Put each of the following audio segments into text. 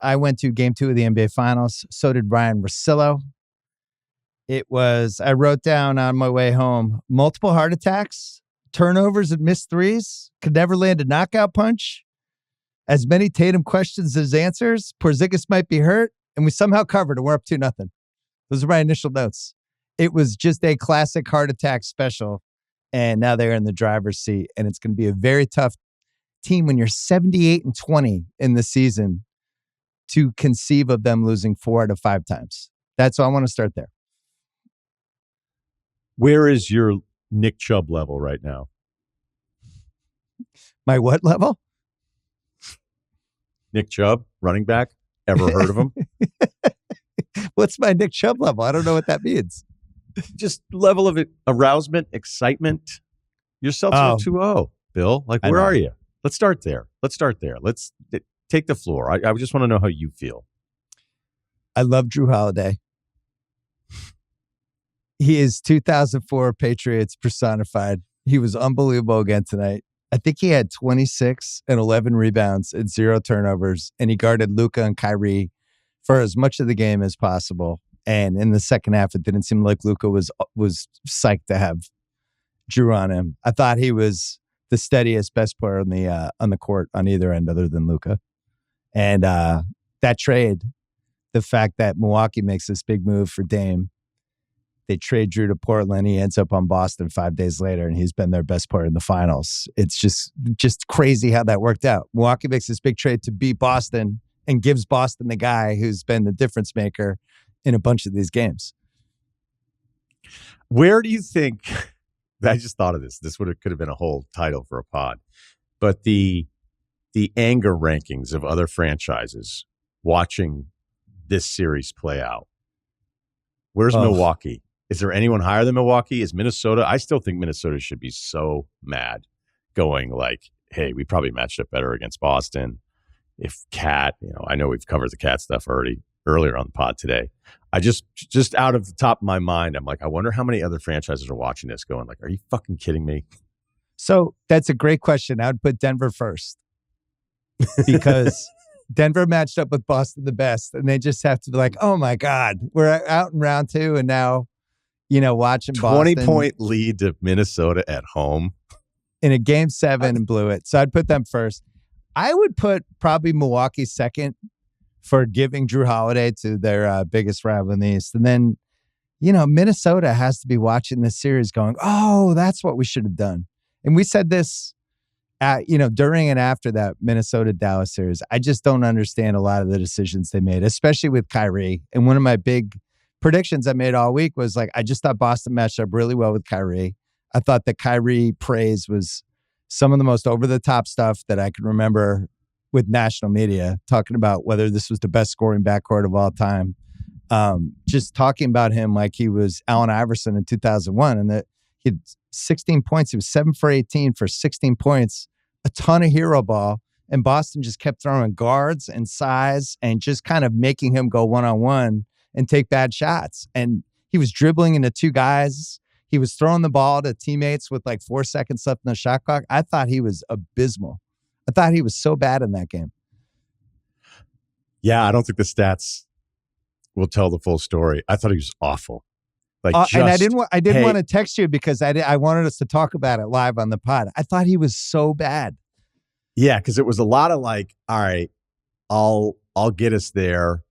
I went to game 2 of the NBA Finals. So did Ryen Russillo. I wrote down on my way home, multiple heart attacks, turnovers and missed threes, could never land a knockout punch, as many Tatum questions as answers, Porzingis might be hurt, and we somehow covered and we're up 2-0. Those are my initial notes. It was just a classic heart attack special, and now they're in the driver's seat, and it's going to be a very tough team when you're 78-20 in the season to conceive of them losing 4 out of 5 times. That's why I want to start there. Where is your Nick Chubb level right now? My what level? Nick Chubb, running back. Ever heard of him? What's my Nick Chubb level? I don't know what that means. Just level of arousement, excitement. Your Celtics are 2-0, Bill. Like, where are you? Let's start there. Let's take the floor. I just want to know how you feel. I love Drew Holiday. He is 2004 Patriots personified. He was unbelievable again tonight. I think he had 26 and 11 rebounds and 0 turnovers, and he guarded Luka and Kyrie for as much of the game as possible. And in the second half, it didn't seem like Luka was psyched to have Drew on him. I thought he was the steadiest, best player on the court on either end, other than Luka. And that trade, the fact that Milwaukee makes this big move for Dame, they trade Drew to Portland. He ends up on Boston 5 days later, and he's been their best player in the finals. It's just crazy how that worked out. Milwaukee makes this big trade to beat Boston and gives Boston the guy who's been the difference maker in a bunch of these games. Where do you think, I just thought of this. This could have been a whole title for a pod. But the anger rankings of other franchises watching this series play out. Where's Milwaukee? Is there anyone higher than Milwaukee? Is Minnesota? I still think Minnesota should be so mad, going like, hey, we probably matched up better against Boston. If Cat, I know we've covered the Cat stuff earlier on the pod today. I just out of the top of my mind, I'm like, I wonder how many other franchises are watching this going like, are you fucking kidding me? So that's a great question. I would put Denver first because Denver matched up with Boston the best, and they just have to be like, oh my God, we're out in round 2, and now, watching 20-point lead to Minnesota at home in a game 7 and blew it. So I'd put them first. I would put probably Milwaukee second for giving Drew Holiday to their biggest rival in the East. And then, Minnesota has to be watching this series going, oh, that's what we should have done. And we said this during and after that Minnesota-Dallas series. I just don't understand a lot of the decisions they made, especially with Kyrie. And one of my big predictions I made all week was like, I just thought Boston matched up really well with Kyrie. I thought that Kyrie praise was some of the most over-the-top stuff that I can remember with national media, talking about whether this was the best scoring backcourt of all time. Just talking about him like he was Allen Iverson in 2001, and that he had 16 points. He was 7 for 18 for 16 points, a ton of hero ball. And Boston just kept throwing guards and size and just kind of making him go one-on-one and take bad shots. And he was dribbling into 2 guys. He was throwing the ball to teammates with like 4 seconds left in the shot clock. I thought he was abysmal. I thought he was so bad in that game. Yeah, I don't think the stats will tell the full story. I thought he was awful. And I didn't want to text you because I wanted us to talk about it live on the pod. I thought he was so bad. Yeah, because it was a lot of like, all right, I'll get us there.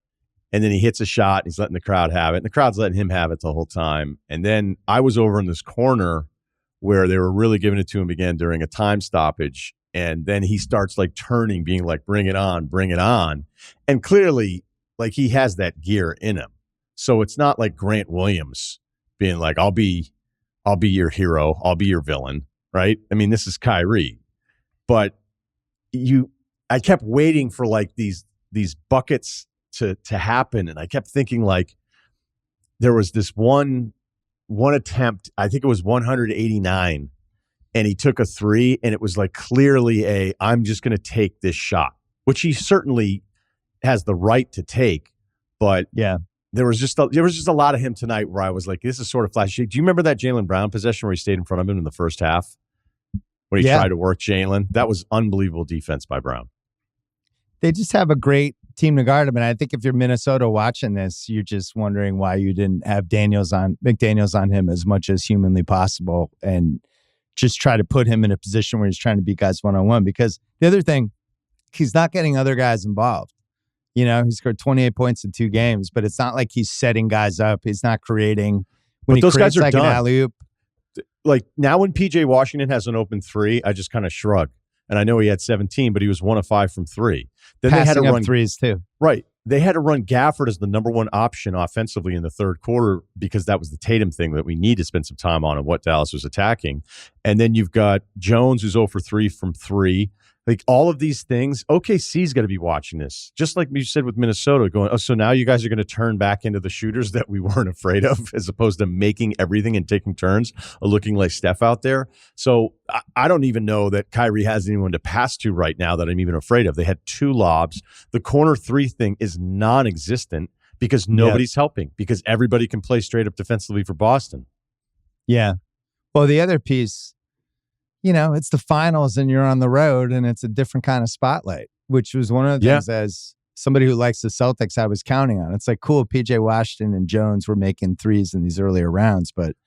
And then he hits a shot. And he's letting the crowd have it. And the crowd's letting him have it the whole time. And then I was over in this corner where they were really giving it to him again during a time stoppage. And then he starts like turning, being like, bring it on, bring it on. And clearly, like, he has that gear in him. So it's not like Grant Williams being like, I'll be your hero. I'll be your villain. Right. I mean, this is Kyrie. But I kept waiting for like these buckets to happen. And I kept thinking like there was this one attempt, I think it was 189. And he took a 3, and it was like clearly I'm just going to take this shot, which he certainly has the right to take. But yeah, there was just a lot of him tonight where I was like, this is sort of flashy. Do you remember that Jaylen Brown possession where he stayed in front of him in the first half when he tried to work Jaylen? That was unbelievable defense by Brown. they just have a great team to guard him. And I think if you're Minnesota watching this, you're just wondering why you didn't have McDaniels on him as much as humanly possible and just try to put him in a position where he's trying to beat guys one-on-one. Because the other thing, he's not getting other guys involved. He scored 28 points in 2 games, but it's not like he's setting guys up. He's not creating. But those guys are like done. An alley-oop. Like now when PJ Washington has an open 3, I just kind of shrug. And I know he had 17, but he was 1 of 5 from 3. Then Passing they had to run threes too. Right. They had to run Gafford as the number 1 option offensively in the third quarter because that was the Tatum thing that we need to spend some time on and what Dallas was attacking. And then you've got Jones who's 0 for 3 from 3. Like all of these things, OKC's got to be watching this. Just like you said with Minnesota, going, oh, so now you guys are going to turn back into the shooters that we weren't afraid of, as opposed to making everything and taking turns, looking like Steph out there. So I don't even know that Kyrie has anyone to pass to right now that I'm even afraid of. They had 2 lobs. The corner 3 thing is non-existent because nobody's helping, because everybody can play straight up defensively for Boston. Yeah. Well, the other piece, it's the finals and you're on the road and it's a different kind of spotlight, which was one of the things as somebody who likes the Celtics, I was counting on. It's like, cool, PJ Washington and Jones were making threes in these earlier rounds, but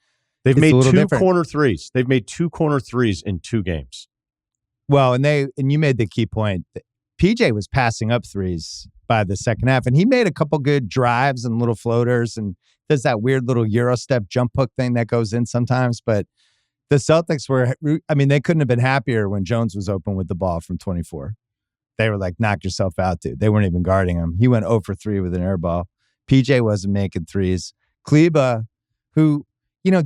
they've made 2 different. corner threes. They've made 2 corner threes in 2 games. Well, and you made the key point. PJ was passing up threes by the second half, and he made a couple good drives and little floaters and does that weird little Euro step jump hook thing that goes in sometimes, but the Celtics they couldn't have been happier when Jones was open with the ball from 24. They were like, knock yourself out, dude. They weren't even guarding him. He went 0 for 3 with an air ball. PJ wasn't making threes. Kleba, who,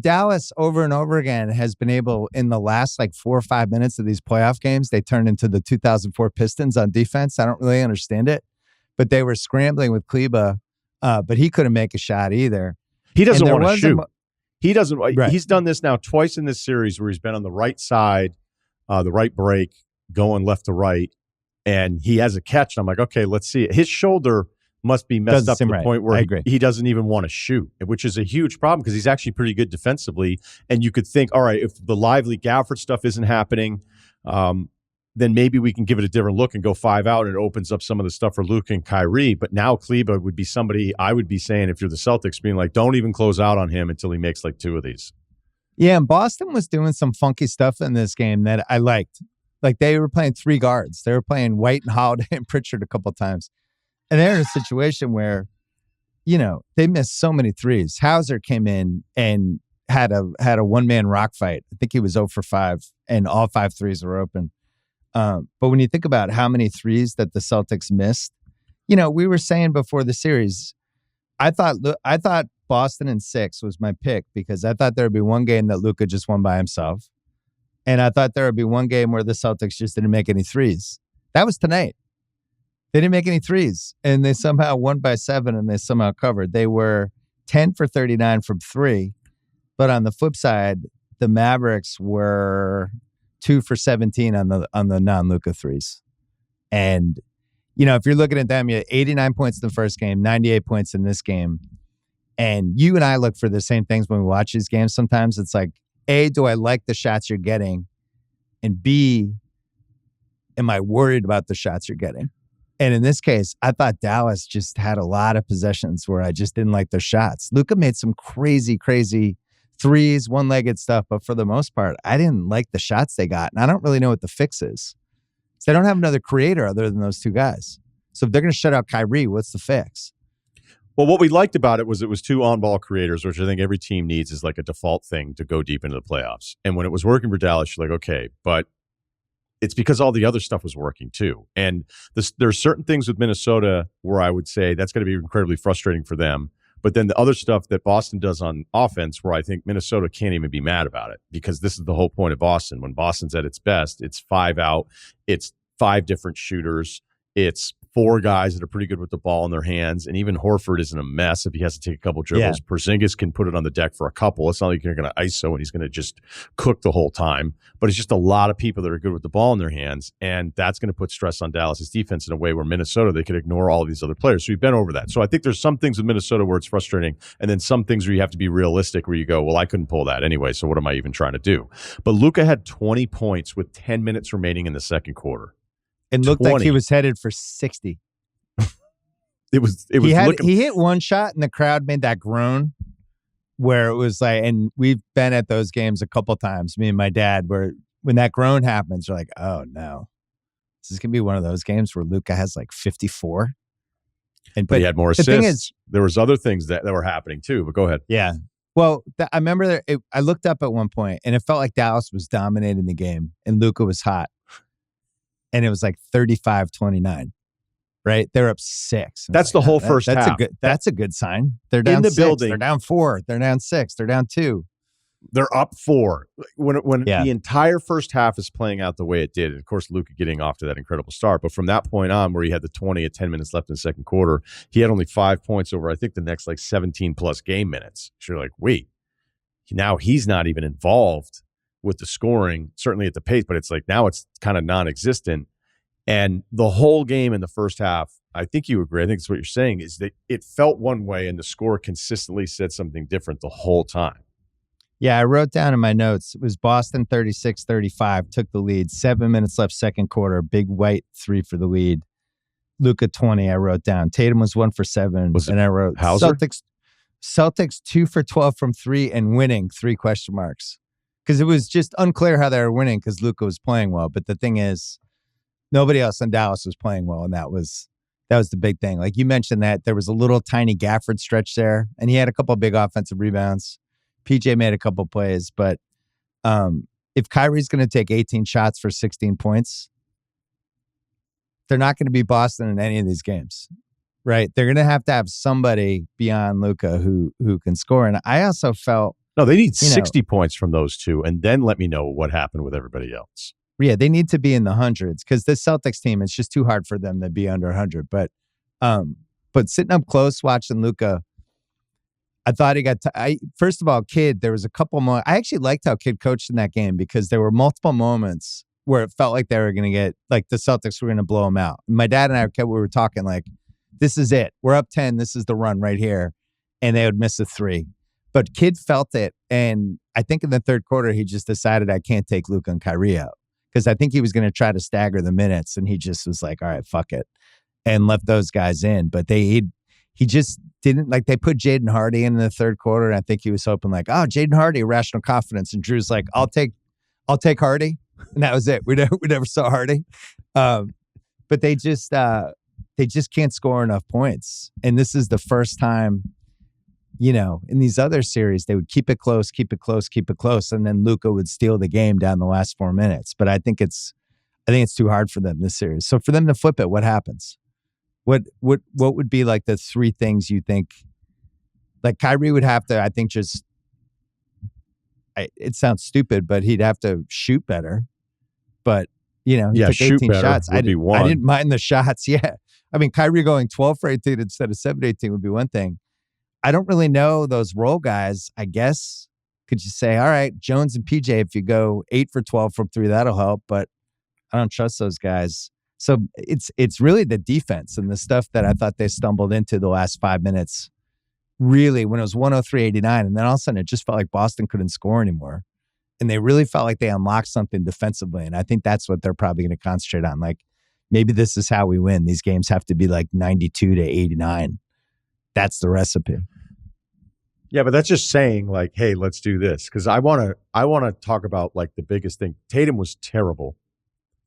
Dallas over and over again has been able, in the last 4 or 5 minutes of these playoff games, they turned into the 2004 Pistons on defense. I don't really understand it, but they were scrambling with Kleba, but he couldn't make a shot either. He doesn't want to shoot. He doesn't. Right. He's done this now twice in this series where he's been on the right side, the right break, going left to right, and he has a catch. And I'm like, okay, let's see it. His shoulder must be messed up to the point where he doesn't even want to shoot, which is a huge problem because he's actually pretty good defensively. And you could think, all right, if the lively Gafford stuff isn't happening, then maybe we can give it a different look and go 5 out, and it opens up some of the stuff for Luka and Kyrie. But now Kleba would be somebody I would be saying, if you're the Celtics, being like, don't even close out on him until he makes 2 of these. Yeah, and Boston was doing some funky stuff in this game that I liked. Like they were playing 3 guards. They were playing White and Holiday and Pritchard a couple times. And they're in a situation where, they missed so many threes. Hauser came in and had a one-man rock fight. I think he was 0 for 5, and all 5 threes were open. But when you think about how many threes that the Celtics missed, we were saying before the series, I thought Boston in 6 was my pick because I thought there would be one game that Luka just won by himself. And I thought there would be one game where the Celtics just didn't make any threes. That was tonight. They didn't make any threes, and they somehow won by 7, and they somehow covered. They were 10 for 39 from 3. But on the flip side, the Mavericks were 2 for 17 on the non-Luka threes. And, if you're looking at them, you had 89 points in the first game, 98 points in this game. And you and I look for the same things when we watch these games. Sometimes it's like, A, do I like the shots you're getting? And B, am I worried about the shots you're getting? And in this case, I thought Dallas just had a lot of possessions where I just didn't like their shots. Luka made some crazy, crazy threes, one-legged stuff, but for the most part, I didn't like the shots they got. And I don't really know what the fix is. So they don't have another creator other than those 2 guys. So if they're going to shut out Kyrie, what's the fix? Well, what we liked about it was 2 on-ball creators, which I think every team needs as like a default thing to go deep into the playoffs. And when it was working for Dallas, you're like, okay, but it's because all the other stuff was working too. And there's certain things with Minnesota where I would say that's going to be incredibly frustrating for them. But then the other stuff that Boston does on offense where I think Minnesota can't even be mad about it, because this is the whole point of Boston. When Boston's at its best, it's 5 out, it's 5 different shooters, it's 4 guys that are pretty good with the ball in their hands, and even Horford isn't a mess if he has to take a couple dribbles. Yeah. Porzingis can put it on the deck for a couple. It's not like you're going to ISO and he's going to just cook the whole time, but it's just a lot of people that are good with the ball in their hands, and that's going to put stress on Dallas's defense in a way where Minnesota, they could ignore all these other players. So we've been over that. So I think there's some things with Minnesota where it's frustrating, and then some things where you have to be realistic, where you go, well, I couldn't pull that anyway, so what am I even trying to do? But Luka had 20 points with 10 minutes remaining in the second quarter. It looked like 20. he was headed for 60. It was He hit one shot and the crowd made that groan where it was like, and we've been at those games a couple times, me and my dad, where when that groan happens, you're like, oh no, this is going to be one of those games where Luka has like 54. But he had more assists. The thing is, there was other things that were happening too, but go ahead. Yeah. Well, I remember I looked up at one point and it felt like Dallas was dominating the game and Luka was hot. And it was like 35-29. Right? They're up 6. That's the whole first half. That's a good sign. They're down in the 6. building. They're down 4. They're down 6. They're down 2. They're up 4. When the entire first half is playing out the way it did, and of course, Luka getting off to that incredible start. But from that point on, where he had the 20 at 10 minutes left in the second quarter, he had only 5 points over, I think, the next like 17 plus game minutes. So you're like, wait, now he's not even involved with the scoring, certainly at the pace, but it's like now it's kind of non-existent. And the whole game in the first half, I think you agree, I think it's what you're saying, is that it felt one way and the score consistently said something different the whole time. Yeah, I wrote down in my notes, it was Boston 36-35, took the lead, 7 minutes left second quarter, big white 3 for the lead. Luka 20, I wrote down. Tatum was 1 for 7, and I wrote Hauser? Celtics 2 for 12 from 3 and winning, 3 question marks. Because it was just unclear how they were winning because Luka was playing well. But the thing is, nobody else in Dallas was playing well, and that was the big thing. Like you mentioned that there was a little tiny Gafford stretch there, and he had a couple of big offensive rebounds. PJ made a couple plays, but if Kyrie's going to take 18 shots for 16 points, they're not going to beat Boston in any of these games, right? They're going to have somebody beyond Luka who can score. And I also felt they need 60 points from those two, and then let me know what happened with everybody else. Yeah, they need to be in the hundreds because this Celtics team, it's just too hard for them to be under 100. But sitting up close watching Luka, I thought he got first of all, Kidd, there was a couple more. I actually liked how Kidd coached in that game because there were multiple moments where it felt like they were going to get, like the Celtics were going to blow them out. My dad and I we were talking like, this is it. We're up 10. This is the run right here. And they would miss a 3. But Kidd felt it. And I think in the third quarter, he just decided I can't take Luka and Kyrie out. Because I think he was going to try to stagger the minutes. And he just was like, all right, fuck it. And left those guys in. But he just didn't, like, they put Jaden Hardy in the third quarter. And I think he was hoping like, oh, Jaden Hardy, irrational confidence. And Drew's like, I'll take Hardy. And that was it. We never saw Hardy. But they just can't score enough points. And this is the first time, in these other series, they would keep it close. And then Luka would steal the game down the last 4 minutes. But I think it's too hard for them this series. So for them to flip it, what happens? What would be like the 3 things you think? Like Kyrie would have to, I think, it sounds stupid, but he'd have to shoot better. But he took 18 shots. I didn't mind the shots. Yeah, I mean, Kyrie going 12 for 18 instead of 7-18 would be one thing. I don't really know those role guys. I guess could you say, all right, Jones and PJ, if you go 8 for 12 from 3, that'll help. But I don't trust those guys. So it's really the defense and the stuff that I thought they stumbled into the last 5 minutes. Really, when it was 103-89, and then all of a sudden it just felt like Boston couldn't score anymore. And they really felt like they unlocked something defensively. And I think that's what they're probably going to concentrate on. Like, maybe this is how we win. These games have to be like 92-89. That's the recipe. Yeah, but that's just saying like, hey, let's do this. Because I want to talk about like the biggest thing. Tatum was terrible,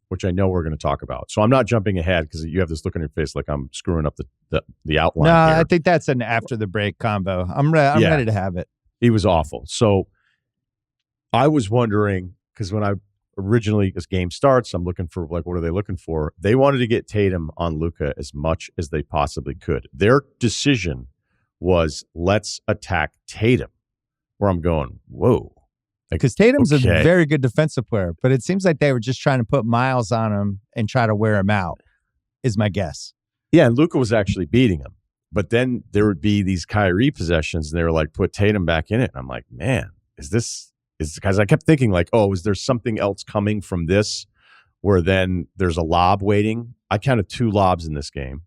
which I know we're going to talk about. So I'm not jumping ahead because you have this look on your face like I'm screwing up the outline. No, here. I think that's an after the break combo. I'm ready to have it. He was awful. So I was wondering, because when this game starts, I'm looking for like, what are they looking for? They wanted to get Tatum on Luka as much as they possibly could. Their decision was, let's attack Tatum, where I'm going, whoa. Because Tatum's a very good defensive player, but it seems like they were just trying to put miles on him and try to wear him out, is my guess. Yeah, and Luka was actually beating him. But then there would be these Kyrie possessions, and they were like, put Tatum back in it. And I'm like, man, because I kept thinking like, oh, is there something else coming from this where then there's a lob waiting? I counted 2 lobs in this game.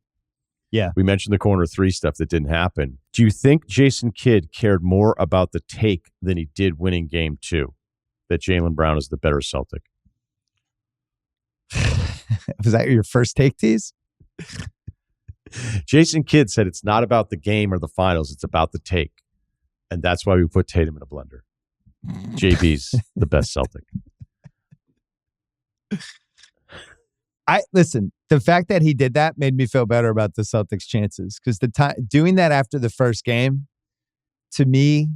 Yeah. We mentioned the corner 3 stuff that didn't happen. Do you think Jason Kidd cared more about the take than he did winning game 2? That Jaylen Brown is the better Celtic? Was that your first take, tease? Jason Kidd said it's not about the game or the finals. It's about the take. And that's why we put Tatum in a blender. JB's the best Celtic. Listen, the fact that he did that made me feel better about the Celtics' chances, because doing that after the first game, to me,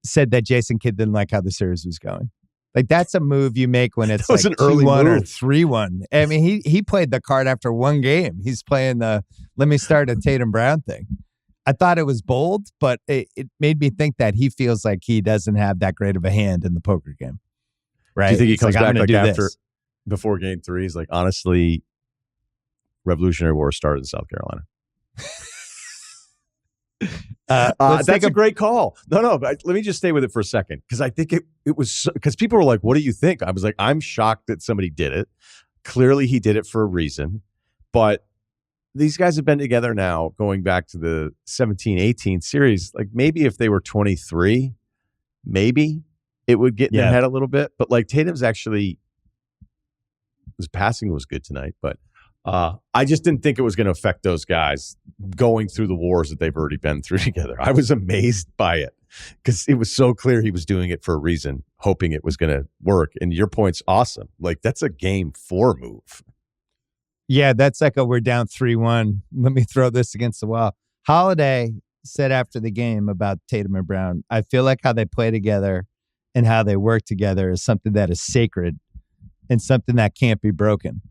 said that Jason Kidd didn't like how the series was going. Like, that's a move you make when it's like an early 2-1 or move. 3-1. I mean, he played the card after one game. He's playing the let me start a Tatum Brown thing. I thought it was bold, but it made me think that he feels like he doesn't have that great of a hand in the poker game. Right? Do you think he comes back like after this. Before game 3? He's like, honestly, Revolutionary War started in South Carolina. That's a great call. No, but let me just stay with it for a second, because I think it was because people were like, "What do you think?" I was like, "I'm shocked that somebody did it. Clearly, he did it for a reason." But these guys have been together now, going back to the 17-18 series. Like, maybe if they were 23, maybe it would get in their head a little bit. But like, Tatum's actually, his passing was good tonight, but I just didn't think it was going to affect those guys going through the wars that they've already been through together. I was amazed by it because it was so clear he was doing it for a reason, hoping it was going to work. And your point's awesome. Like, that's a game 4 move. Yeah, that's like we're down 3-1. Let me throw this against the wall. Holiday said after the game about Tatum and Brown, I feel like how they play together and how they work together is something that is sacred and something that can't be broken.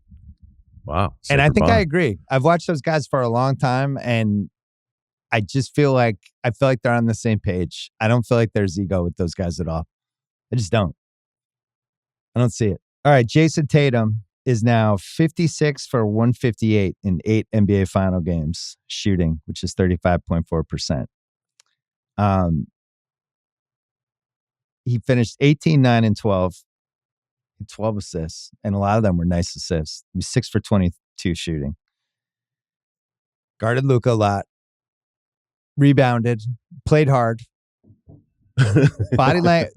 Wow. And I think I agree. I've watched those guys for a long time, and I just feel like they're on the same page. I don't feel like there's ego with those guys at all. I just don't. I don't see it. All right, Jason Tatum is now 56 for 158 in 8 NBA final games shooting, which is 35.4%. He finished 18, 9, and 12. 12 assists, and a lot of them were nice assists. He was 6 for 22 shooting. Guarded Luka a lot. Rebounded. Played hard. Body language.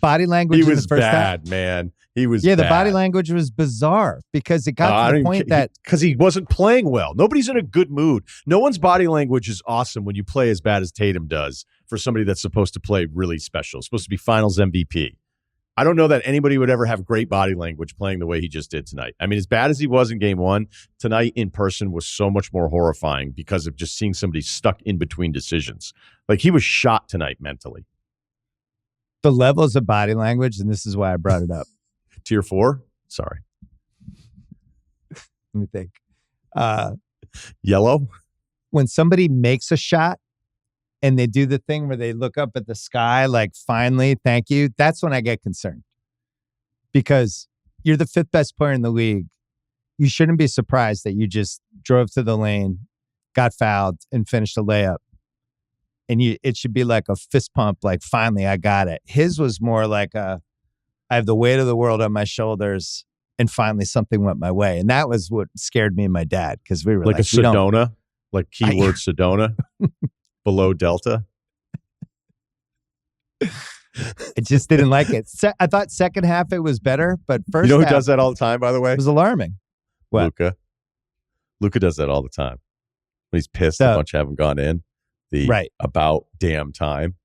He was in the first bad, half. man. He was the bad. body language was bizarre because it got to the point that because he wasn't playing well. Nobody's in a good mood. No one's body language is awesome when you play as bad as Tatum does for somebody that's supposed to play really special, supposed to be Finals MVP. I don't know that anybody would ever have great body language playing the way he just did tonight. I mean, as bad as he was in game 1, tonight in person was so much more horrifying because of just seeing somebody stuck in between decisions. Like, he was shot tonight mentally. The levels of body language, and this is why I brought it up. Tier 4? Sorry. Let me think. Yellow? When somebody makes a shot, and they do the thing where they look up at the sky like, finally, thank you. That's when I get concerned. Because you're the 5th best player in the league. You shouldn't be surprised that you just drove to the lane, got fouled, and finished a layup. And it should be like a fist pump, like, finally, I got it. His was more like I have the weight of the world on my shoulders, and finally something went my way. And that was what scared me and my dad, because we were like a Sedona? Like keyword Sedona? Below Delta? I just didn't like it. I thought second half it was better, but first You know who half does that all the time, by the way? It was alarming. What? Luka does that all the time. When he's pissed a bunch haven't gone in. About damn time.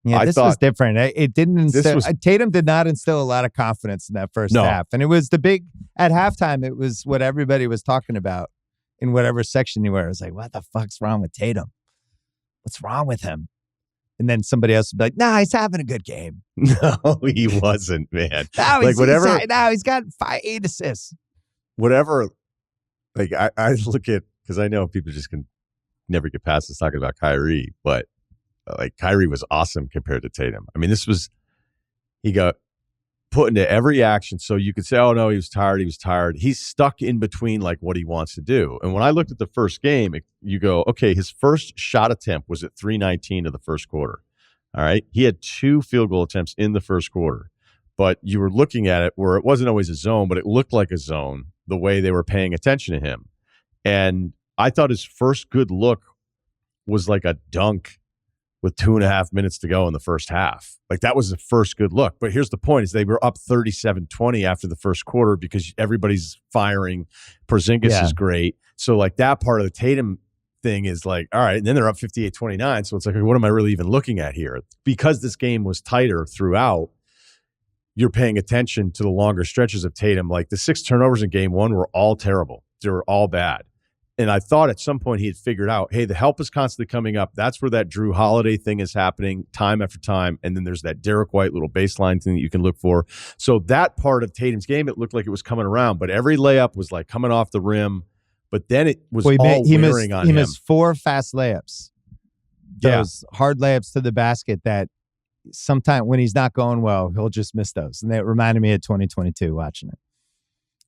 Yeah, this was different. It didn't instill. Tatum did not instill a lot of confidence in that first half. And it was at halftime, it was what everybody was talking about. In whatever section you were, I was like, what the fuck's wrong with Tatum? What's wrong with him? And then somebody else would be like, nah, he's having a good game. No, he wasn't, man. He's got 8 assists. Whatever. Like, I look at, because I know people just can never get past us talking about Kyrie, but like, Kyrie was awesome compared to Tatum. I mean, he got put into every action. So you could say, oh no, he was tired. He's stuck in between like what he wants to do. And when I looked at the first game, you go, okay, his first shot attempt was at 3:19 of the first quarter. All right. He had 2 field goal attempts in the first quarter, but you were looking at it where it wasn't always a zone, but it looked like a zone the way they were paying attention to him. And I thought his first good look was like a dunk with 2.5 minutes to go in the first half. Like that was the first good look. But here's the point is they were up 37-20 after the first quarter because everybody's firing. Porzingis is great. So like that part of the Tatum thing is like, all right, and then they're up 58-29. So it's like, what am I really even looking at here? Because this game was tighter throughout, you're paying attention to the longer stretches of Tatum. Like the 6 turnovers in game 1 were all terrible. They were all bad. And I thought at some point he had figured out, hey, the help is constantly coming up. That's where that Drew Holiday thing is happening time after time. And then there's that Derek White little baseline thing that you can look for. So that part of Tatum's game, it looked like it was coming around. But every layup was like coming off the rim. But then it was all wearing on him. He missed 4 fast layups. Those hard layups to the basket that sometime when he's not going well, he'll just miss those. And that reminded me of 2022 watching it.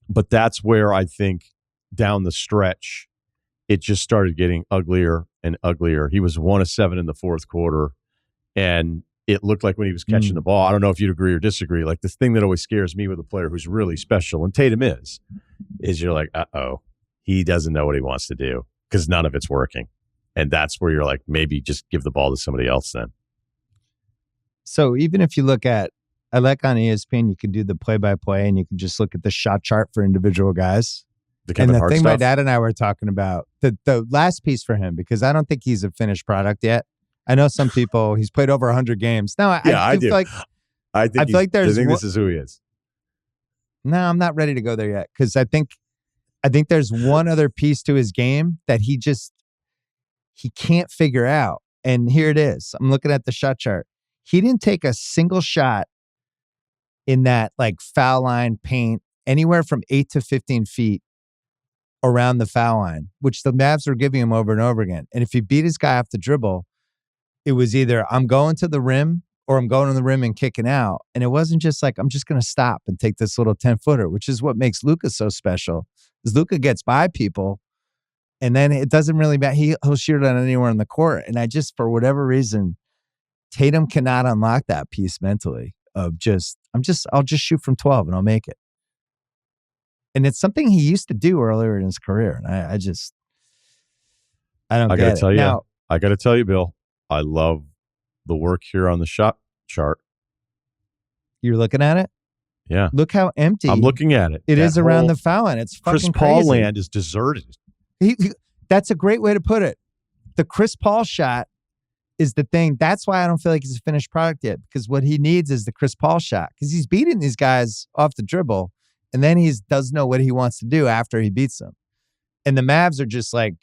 But that's where I think down the stretch, it just started getting uglier and uglier. He was 1 of 7 in the fourth quarter, and it looked like when he was catching the ball, I don't know if you'd agree or disagree, like the thing that always scares me with a player who's really special, and Tatum is you're like, uh-oh, he doesn't know what he wants to do because none of it's working. And that's where you're like, maybe just give the ball to somebody else then. So even if you look at, I like on ESPN, you can do the play-by-play and you can just look at the shot chart for individual guys. And the thing my dad and I were talking about, the last piece for him, because I don't think he's a finished product yet. I know some people, he's played over 100 games. No, I do. I think this is who he is. No, I'm not ready to go there yet because I think there's one other piece to his game that he can't figure out. And here it is. I'm looking at the shot chart. He didn't take a single shot in that like foul line paint anywhere from 8 to 15 feet around the foul line, which the Mavs were giving him over and over again. And if he beat his guy off the dribble, it was either I'm going to the rim or I'm going to the rim and kicking out. And it wasn't just like, I'm just going to stop and take this little 10-footer, which is what makes Luka so special. Is Luka gets by people and then it doesn't really matter. He'll shoot it on anywhere in the court. And I just, for whatever reason, Tatum cannot unlock that piece mentally of I'll just shoot from 12 and I'll make it. And it's something he used to do earlier in his career. And I don't get it. I got to tell you, Bill, I love the work here on the shot chart. You're looking at it? Yeah. Look how empty. I'm looking at it. It is around the foul line. It's fucking Chris Paul crazy. land is deserted. That's a great way to put it. The Chris Paul shot is the thing. That's why I don't feel like he's a finished product yet, because what he needs is the Chris Paul shot, because he's beating these guys off the dribble, and then he doesn't know what he wants to do after he beats them. And the Mavs are just like,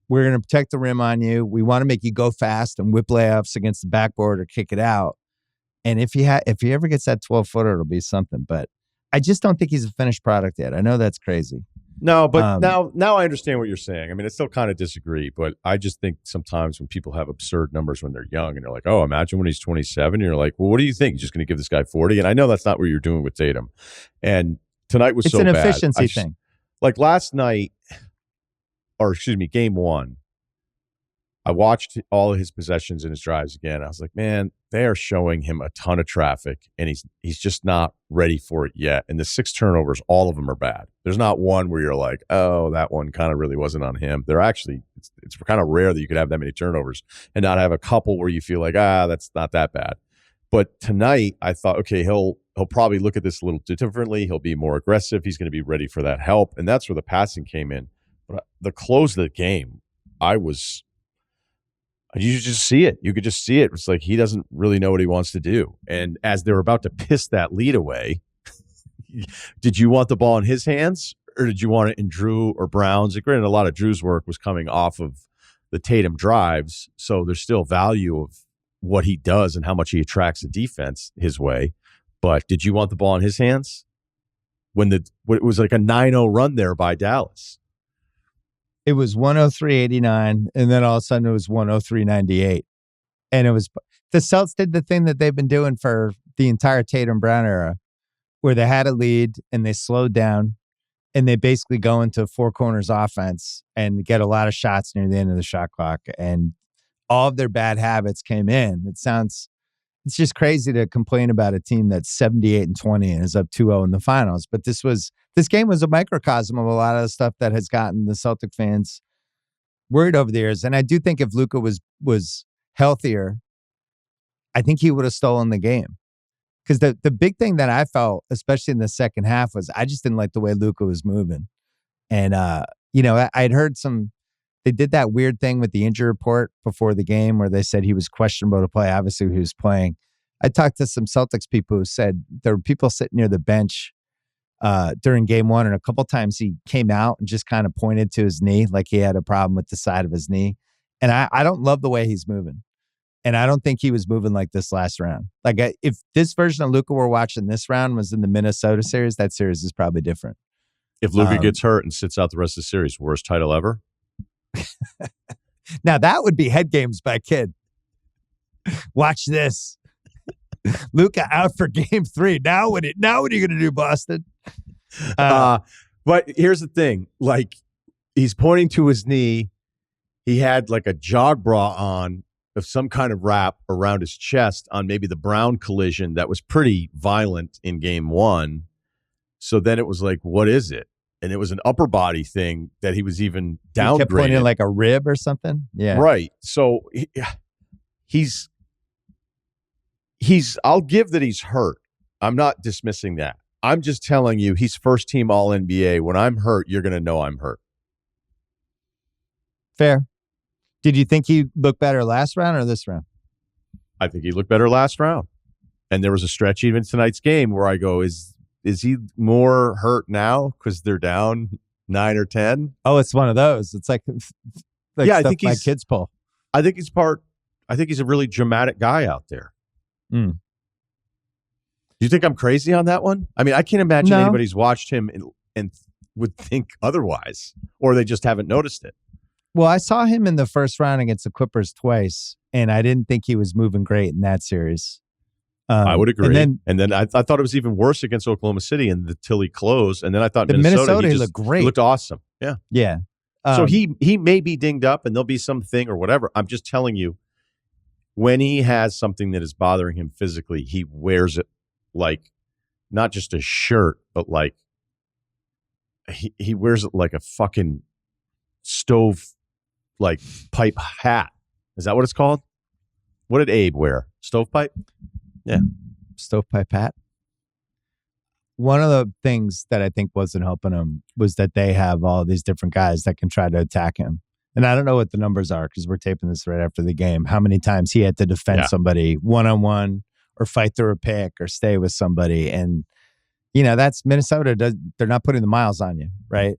we're going to protect the rim on you. We want to make you go fast and whip layups against the backboard or kick it out. And if he ever gets that 12-footer, it'll be something. But I just don't think he's a finished product yet. I know that's crazy. No, but now I understand what you're saying. I mean, I still kind of disagree, but I just think sometimes when people have absurd numbers when they're young and they're like, oh, imagine when he's 27, and you're like, well, what do you think? You're just going to give this guy 40? And I know that's not what you're doing with Tatum. And tonight was so bad. It's an efficiency thing. Like last night, game 1, I watched all of his possessions and his drives again. I was like, man, they are showing him a ton of traffic, and he's just not ready for it yet. And the 6 turnovers, all of them are bad. There's not one where you're like, oh, that one kind of really wasn't on him. They're actually, it's kind of rare that you could have that many turnovers and not have a couple where you feel like, that's not that bad. But tonight, I thought, okay, he'll probably look at this a little differently. He'll be more aggressive. He's going to be ready for that help. And that's where the passing came in. But the close of the game, you just see it. You could just see it. It's like he doesn't really know what he wants to do. And as they're about to piss that lead away, did you want the ball in his hands or did you want it in Drew or Brown's? Granted, a lot of Drew's work was coming off of the Tatum drives, so there's still value of what he does and how much he attracts the defense his way. But did you want the ball in his hands when it was like a 9-0 run there by Dallas? It was 103.89, and then all of a sudden it was 103.98. And it was the Celtics did the thing that they've been doing for the entire Tatum Brown era, where they had a lead and they slowed down and they basically go into 4 corners offense and get a lot of shots near the end of the shot clock. And all of their bad habits came in. It's just crazy to complain about a team that's 78-20 and is up 2-0 in the finals. But this game was a microcosm of a lot of the stuff that has gotten the Celtic fans worried over the years. And I do think if Luka was healthier I think he would have stolen the game. Because the big thing that I felt, especially in the second half, was I just didn't like the way Luka was moving. And, I'd heard they did that weird thing with the injury report before the game where they said he was questionable to play. Obviously, he was playing. I talked to some Celtics people who said there were people sitting near the bench during game one, and a couple times he came out and just kind of pointed to his knee like he had a problem with the side of his knee. And I don't love the way he's moving. And I don't think he was moving like this last round. Like if this version of Luka we're watching this round was in the Minnesota series, that series is probably different. If Luka gets hurt and sits out the rest of the series, worst title ever? Now that would be head games by Kid. Watch this. Luka out for game 3. Now what are you going to do, Boston? But here's the thing. Like, he's pointing to his knee. He had like a jog bra on of some kind of wrap around his chest on maybe the Brown collision that was pretty violent in game 1. So then it was like, what is it? And it was an upper body thing that he was even downgraded. He kept pointing like a rib or something? Yeah. Right. So he's I'll give that he's hurt. I'm not dismissing that. I'm just telling you he's first team All NBA. When I'm hurt, you're going to know I'm hurt. Fair. Did you think he looked better last round or this round? I think he looked better last round. And there was a stretch even tonight's game where I go, is he more hurt now because they're down 9 or 10? Oh, it's one of those. It's like yeah, I think my kids pull. I think he's a really dramatic guy out there. Mm. Do you think I'm crazy on that one? I mean, I can't imagine anybody's watched him and would think otherwise, or they just haven't noticed it. Well, I saw him in the first round against the Clippers twice, and I didn't think he was moving great in that series. I would agree. And then I thought it was even worse against Oklahoma City until he closed. And then I thought Minnesota he looked great. He looked awesome. Yeah. Yeah. So he may be dinged up and there'll be something or whatever. I'm just telling you, when he has something that is bothering him physically, he wears it like not just a shirt, but like he wears it like a fucking stove, like pipe hat. Is that what it's called? What did Abe wear? Stovepipe? Yeah. Stovepipe hat. One of the things that I think wasn't helping him was that they have all these different guys that can try to attack him. And I don't know what the numbers are because we're taping this right after the game. How many times he had to defend somebody one-on-one or fight through a pick or stay with somebody. And, that's Minnesota. They're not putting the miles on you, right?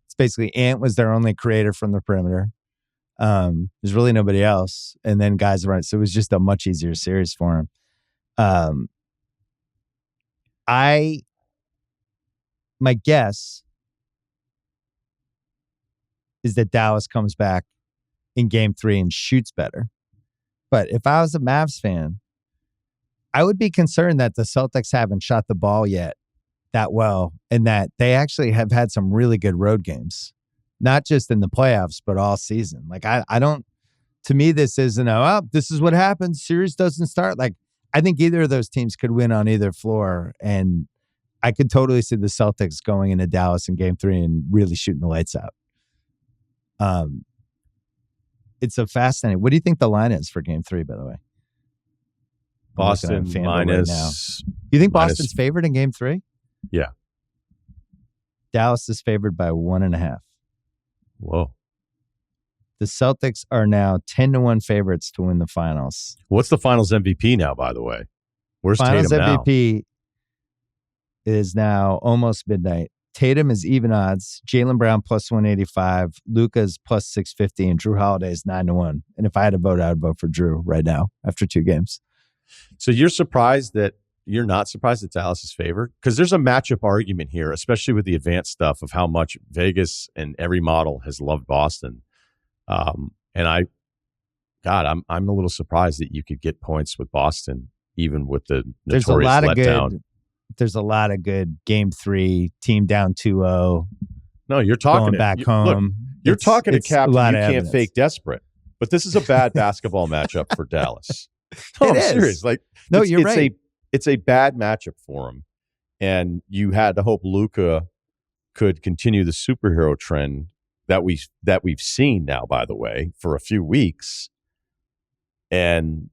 It's basically Ant was their only creator from the perimeter. There's really nobody else. And then guys around. So it was just a much easier series for him. My guess is that Dallas comes back in game 3 and shoots better. But if I was a Mavs fan, I would be concerned that the Celtics haven't shot the ball yet that well and that they actually have had some really good road games, not just in the playoffs, but all season. Like I don't, to me, this isn't this is what happens. Series doesn't start. Like I think either of those teams could win on either floor. And I could totally see the Celtics going into Dallas in game 3 and really shooting the lights out. It's a fascinating. What do you think the line is for game 3, by the way? Boston minus. Right now. You think Boston's favored in game 3? Yeah. Dallas is favored by 1.5. Whoa. The Celtics are now 10-1 favorites to win the finals. What's the finals MVP now, by the way? Where's finals Tatum now? MVP is now almost midnight. Tatum is even odds. Jaylen Brown plus 185. Luka's plus 650. And Drew Holiday is 9-1. And if I had to vote, I would vote for Drew right now after 2 games. So you're not surprised that Dallas is favored? Because there's a matchup argument here, especially with the advanced stuff of how much Vegas and every model has loved Boston. And I'm a little surprised that you could get points with Boston, even with the notorious letdown. There's a lot of good game 3, team down 2-0. No, you're talking going back home. Look, you're talking to Captain. You can't evidence. Fake desperate. But this is a bad basketball matchup for Dallas. No, I'm serious. Like, no, you're right. It's a bad matchup for him, and you had to hope Luka could continue the superhero trend that we've seen now, by the way, for a few weeks. And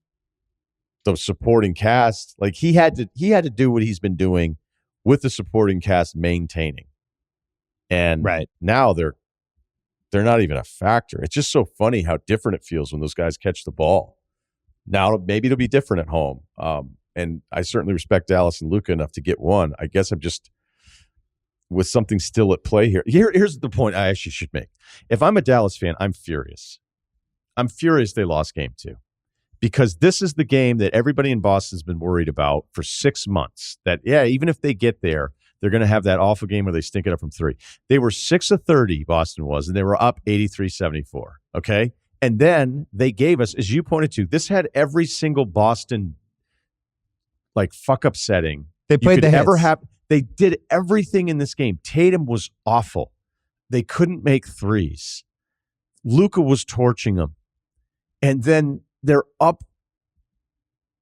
the supporting cast, like he had to do what he's been doing with the supporting cast maintaining. And now they're not even a factor. It's just so funny how different it feels when those guys catch the ball. Now maybe it'll be different at home. And I certainly respect Dallas and Luka enough to get one. I guess I'm just with something still at play here. Here's the point I actually should make. If I'm a Dallas fan, I'm furious. I'm furious they lost game 2. Because this is the game that everybody in Boston's been worried about for 6 months. That, yeah, even if they get there, they're going to have that awful game where they stink it up from 3. They were 6 of 30, Boston was, and they were up 83-74, okay? And then they gave us, as you pointed to, this had every single Boston, like, fuck-up setting they played the hits. They did everything in this game. Tatum was awful. They couldn't make threes. Luka was torching them. And then they're up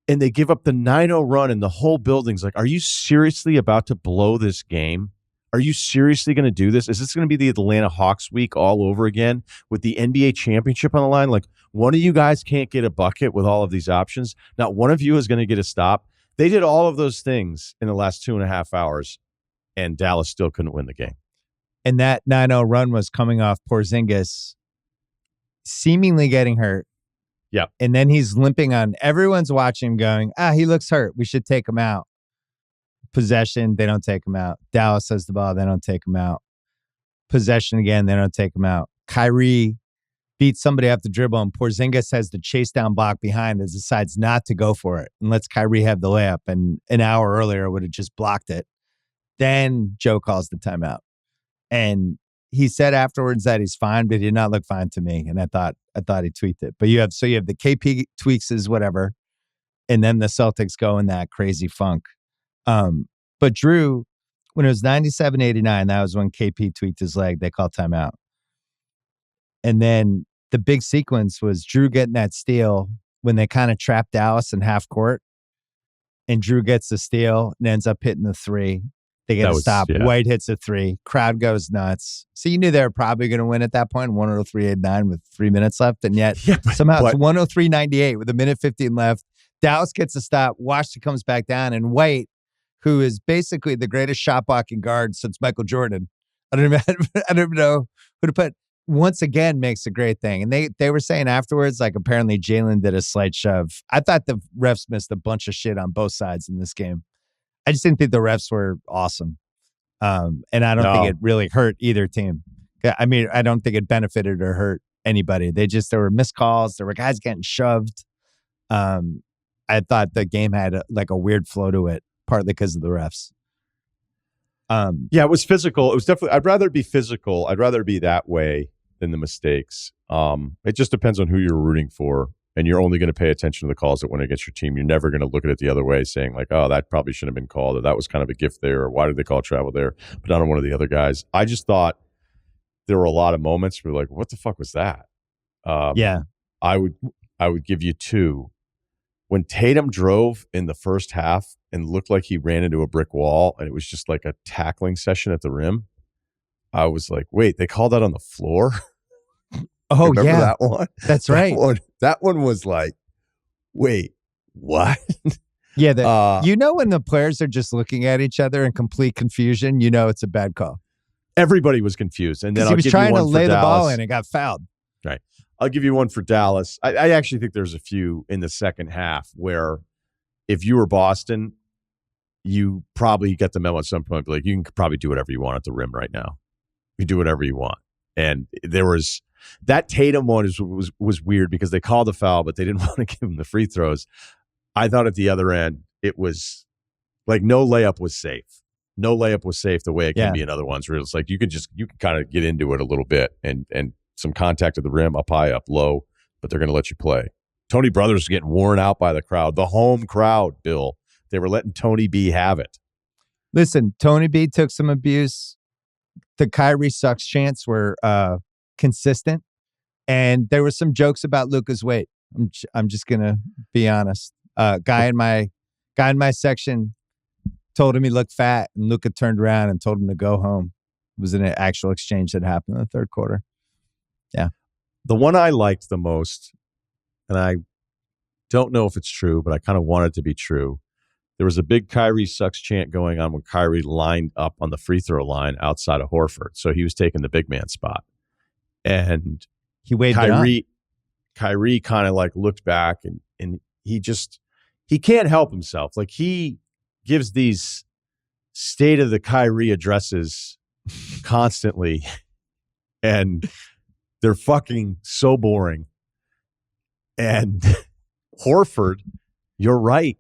and they give up the 9-0 run and the whole building's like, are you seriously about to blow this game? Are you seriously going to do this? Is this going to be the Atlanta Hawks week all over again with the NBA championship on the line? Like, one of you guys can't get a bucket with all of these options. Not one of you is going to get a stop. They did all of those things in the last 2.5 hours and Dallas still couldn't win the game. And that 9-0 run was coming off Porzingis seemingly getting hurt. Yeah. And then he's limping on. Everyone's watching him going, he looks hurt. We should take him out. Possession, they don't take him out. Dallas has the ball. They don't take him out. Possession again, they don't take him out. Kyrie beats somebody off the dribble, and Porzingis has the chase down block behind and decides not to go for it and lets Kyrie have the layup. And an hour earlier would have just blocked it. Then Joe calls the timeout. And he said afterwards that he's fine, but he did not look fine to me. And I thought he tweaked it. But you have the KP tweaks his whatever, and then the Celtics go in that crazy funk. But Drew, when it was 97-89, that was when KP tweaked his leg. They called timeout. And then the big sequence was Drew getting that steal when they kind of trapped Dallas in half court. And Drew gets the steal and ends up hitting the 3. They get a stop. Yeah. White hits a 3. Crowd goes nuts. So you knew they were probably going to win at that point, 103-89 with 3 minutes left. And yet somehow it's 103-98 with 1:15 left. Dallas gets a stop. Washington comes back down. And White, who is basically the greatest shot blocking guard since Michael Jordan, I don't even know who to put, once again makes a great thing. And they were saying afterwards, like apparently Jalen did a slight shove. I thought the refs missed a bunch of shit on both sides in this game. I just didn't think the refs were awesome. And I don't think it really hurt either team. I mean, I don't think it benefited or hurt anybody. There were missed calls. There were guys getting shoved. I thought the game had a weird flow to it, partly because of the refs. Yeah, it was physical. It was definitely, I'd rather be physical. I'd rather be that way than the mistakes. It just depends on who you're rooting for. And you're only going to pay attention to the calls that went against your team. You're never going to look at it the other way saying like, oh, that probably shouldn't have been called, or that was kind of a gift there, or why did they call travel there, but not on one of the other guys. I just thought there were a lot of moments where like, what the fuck was that? Yeah. I would give you 2. When Tatum drove in the first half and looked like he ran into a brick wall and it was just like a tackling session at the rim, I was like, wait, they called that on the floor? Oh, remember yeah. that one? That's right. That one was like, wait, what? Yeah. When the players are just looking at each other in complete confusion, it's a bad call. Everybody was confused. And then he was trying to lay the ball in and got fouled. Right. I'll give you one for Dallas. I actually think there's a few in the second half where if you were Boston, you probably get the memo at some point. Like, you can probably do whatever you want at the rim right now. You do whatever you want. And there was that Tatum one was weird because they called the foul, but they didn't want to give him the free throws. I thought at the other end, it was like no layup was safe. No layup was safe the way it can be in other ones where it's like you can kind of get into it a little bit and some contact at the rim, up high, up low, but they're going to let you play. Tony Brothers getting worn out by the crowd. The home crowd, Bill. They were letting Tony B have it. Listen, Tony B took some abuse. The Kyrie sucks chants were consistent, and there were some jokes about Luka's weight. I'm just gonna be honest. Guy in my section told him he looked fat, and Luka turned around and told him to go home. It was an actual exchange that happened in the third quarter. Yeah, the one I liked the most, and I don't know if it's true, but I kind of want it to be true. There was a big Kyrie sucks chant going on when Kyrie lined up on the free throw line outside of Horford. So he was taking the big man spot. And he waved it on. Kyrie kind of like looked back and he can't help himself. Like he gives these state of the Kyrie addresses constantly. And they're fucking so boring. And Horford, you're right.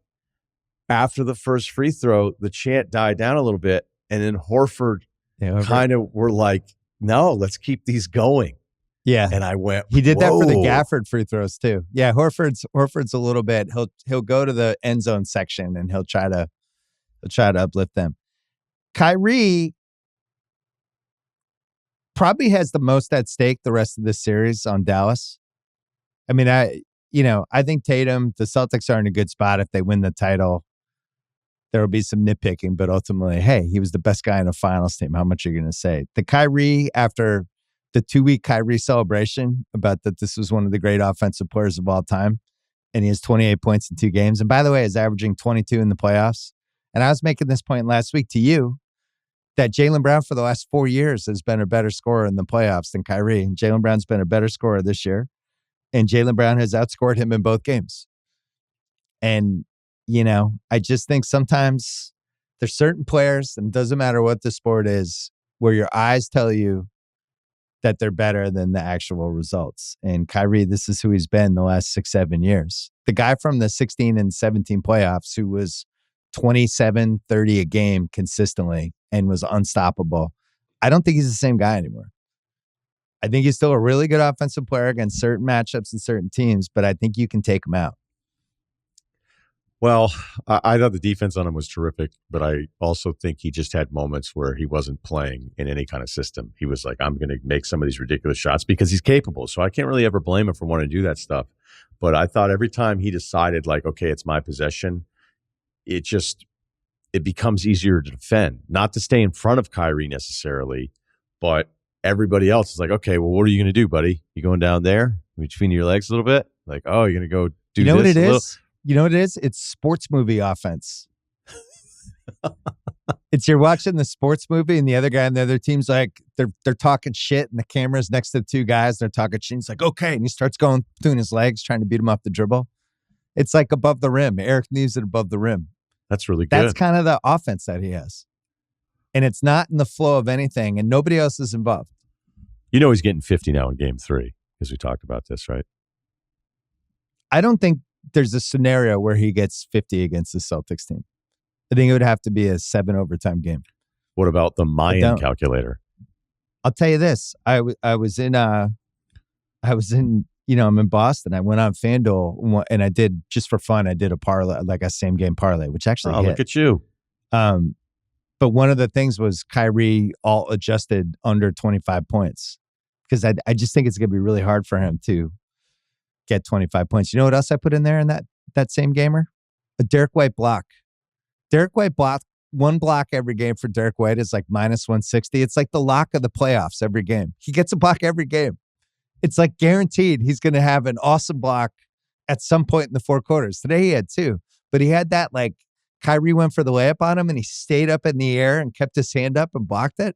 After the first free throw, the chant died down a little bit. And then Horford kind of were like, no, let's keep these going. Yeah. And I went, he did whoa. that for the Gafford free throws too. Yeah. Horford's a little bit, he'll go to the end zone section and he'll try to uplift them. Kyrie probably has the most at stake the rest of this series on Dallas. I mean, I think Tatum, the Celtics are in a good spot. If they win the title, there will be some nitpicking, but ultimately, hey, he was the best guy in a finals team. How much are you going to say? The Kyrie, after the 2-week Kyrie celebration about that this was one of the great offensive players of all time, and he has 28 points in 2 games. And by the way, is averaging 22 in the playoffs. And I was making this point last week to you, that Jaylen Brown for the last 4 years has been a better scorer in the playoffs than Kyrie. And Jaylen Brown's been a better scorer this year. And Jaylen Brown has outscored him in both games. And, I just think sometimes there's certain players, and it doesn't matter what the sport is, where your eyes tell you that they're better than the actual results. And Kyrie, this is who he's been the last 6-7 years. The guy from the 16 and 17 playoffs who was 27, 30 a game consistently and was unstoppable. I don't think he's the same guy anymore. I think he's still a really good offensive player against certain matchups and certain teams, but I think you can take him out. Well, I thought the defense on him was terrific, but I also think he just had moments where he wasn't playing in any kind of system. He was like, I'm going to make some of these ridiculous shots because he's capable. So I can't really ever blame him for wanting to do that stuff. But I thought every time he decided like, okay, it's my possession, it becomes easier to defend, not to stay in front of Kyrie necessarily, but everybody else is like, okay, well, what are you going to do, buddy? You going down there between your legs a little bit? Like, oh, you're going to go do this? You know what it is? You know what it is? It's sports movie offense. It's you're watching the sports movie and the other guy and the other team's like, they're talking shit and the camera's next to the 2 guys. They're talking shit. He's like, okay. And he starts going doing his legs, trying to beat him off the dribble. It's like above the rim. Eric leaves it above the rim. That's really good. That's kind of the offense that he has. And it's not in the flow of anything and nobody else is involved. He's getting 50 now in game 3 because we talked about this, right? I don't think there's a scenario where he gets 50 against the Celtics team. I think it would have to be a 7 overtime game. What about the Mayan calculator? I'll tell you this. I'm in Boston. I went on FanDuel and I did, just for fun, I did a parlay, like a same game parlay, which actually hit. Look at you. But one of the things was Kyrie all adjusted under 25 points because I just think it's going to be really hard for him to get 25 points. You know what else I put in there in that same gamer? A Derek White block. Derek White block, 1 block every game for Derek White is like minus 160. It's like the lock of the playoffs every game. He gets a block every game. It's like guaranteed he's going to have an awesome block at some point in the 4 quarters. Today he had 2, but he had that like Kyrie went for the layup on him and he stayed up in the air and kept his hand up and blocked it.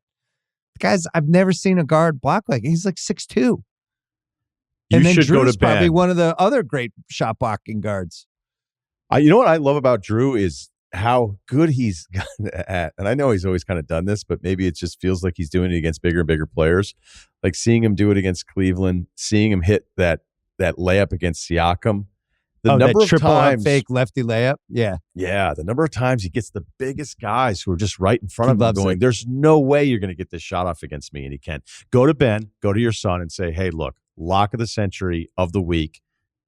Guys, I've never seen a guard block like He's like 6'2". And then Drew's probably one of the other great shot blocking guards. You know what I love about Drew is how good he's gotten at, and I know he's always kind of done this, but maybe it just feels like he's doing it against bigger and bigger players. Like seeing him do it against Cleveland, seeing him hit that layup against Siakam. The number of triple times, fake lefty layup. Yeah. The number of times he gets the biggest guys who are just right in front of him going, there's no way you're going to get this shot off against me. And he can. Go to Ben, go to your son and say, hey, look, lock of the century of the week.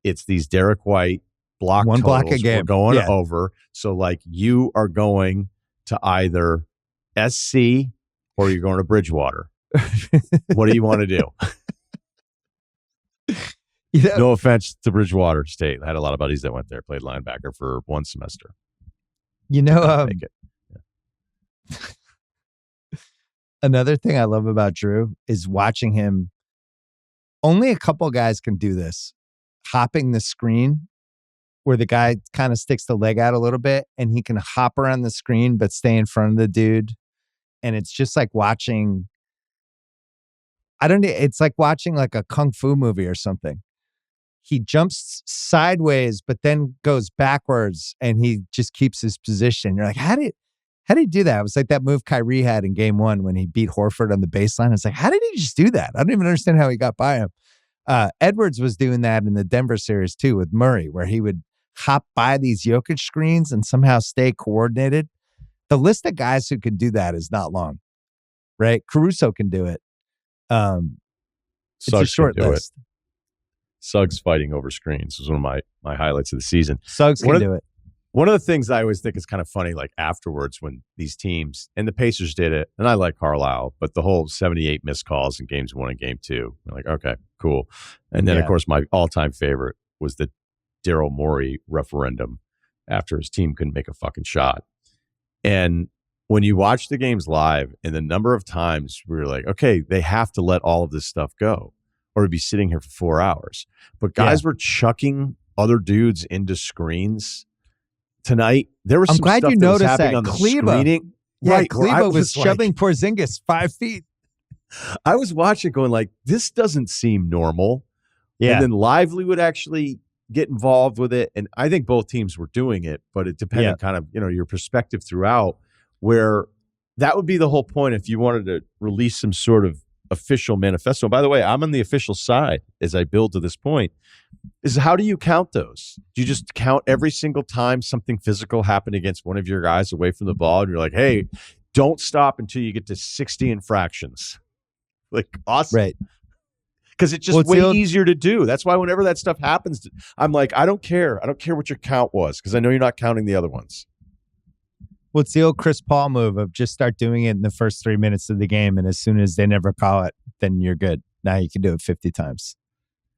It's these Derek White block one totals block a game. We're going over. So like you are going to either SC or you're going to Bridgewater. What do you want to do? No offense to Bridgewater State. I had a lot of buddies that went there, played linebacker for 1 semester. Another thing I love about Drew is watching him. Only a couple guys can do this. Hopping the screen where the guy kind of sticks the leg out a little bit and he can hop around the screen but stay in front of the dude. And it's just like watching, it's like watching like a kung fu movie or something. He jumps sideways, but then goes backwards and he just keeps his position. You're like, how did he do that? It was like that move Kyrie had in game 1 when he beat Horford on the baseline. It's like, how did he just do that? I don't even understand how he got by him. Edwards was doing that in the Denver series too with Murray, where he would hop by these Jokic screens and somehow stay coordinated. The list of guys who can do that is not long, right? Caruso can do it. It's a short list. Suggs fighting over screens was one of my highlights of the season. Suggs can do it. One of the things I always think is kind of funny, like afterwards when these teams, and the Pacers did it, and I like Carlisle, but the whole 78 missed calls in games 1 and game 2, we're like, okay, cool. And then, of course, my all-time favorite was the Daryl Morey referendum after his team couldn't make a fucking shot. And when you watch the games live and the number of times we were like, okay, they have to let all of this stuff go or we'd be sitting here for 4 hours. But guys were chucking other dudes into screens tonight. There was some stuff that was happening on the screening. Yeah, right, Kleba was shoving Porzingis 5 feet. I was watching going like, this doesn't seem normal. Yeah. And then Lively would actually get involved with it. And I think both teams were doing it, but it depended kind of, your perspective throughout, where that would be the whole point if you wanted to release some sort of official manifesto. By the way, I'm on the official side as I build to this point. Is how do you count those? Do you just count every single time something physical happened against one of your guys away from the ball and you're like, hey, don't stop until you get to 60 infractions? Like, awesome. Right. Because it's just way easier to do. That's why whenever that stuff happens, I'm like, I don't care. I don't care what your count was because I know you're not counting the other ones. Well, it's the old Chris Paul move of just start doing it in the first 3 minutes of the game. And as soon as they never call it, then you're good. Now you can do it 50 times.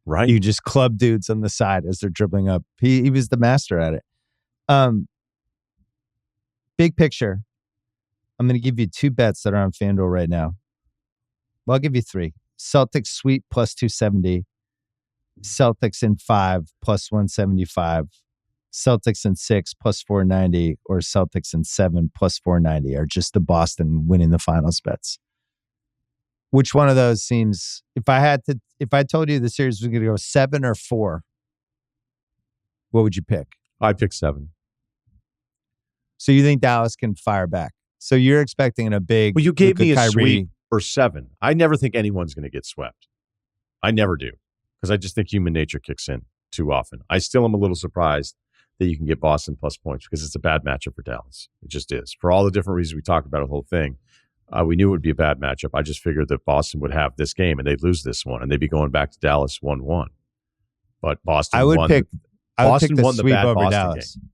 Right. You just club dudes on the side as they're dribbling up. He was the master at it. Big picture. I'm going to give you 2 bets that are on FanDuel right now. Well, I'll give you 3. Celtics sweep plus 270. Celtics in 5 plus 175. Celtics in 6 plus 490. Or Celtics in 7 plus 490 are just the Boston winning the finals bets. Which one of those seems, if I told you the series was going to go 7 or 4, what would you pick? I'd pick 7. So you think Dallas can fire back? So you're expecting a big. Well, you gave me a Kyrie sweep or 7. I never think anyone's going to get swept. I never do, because I just think human nature kicks in too often. I still am a little surprised that you can get Boston plus points because it's a bad matchup for Dallas. It just is. For all the different reasons we talked about the whole thing. We knew it would be a bad matchup. I just figured that Boston would have this game and they'd lose this one and they'd be going back to Dallas 1-1. But Boston won. Boston won the bad Boston Dallas game.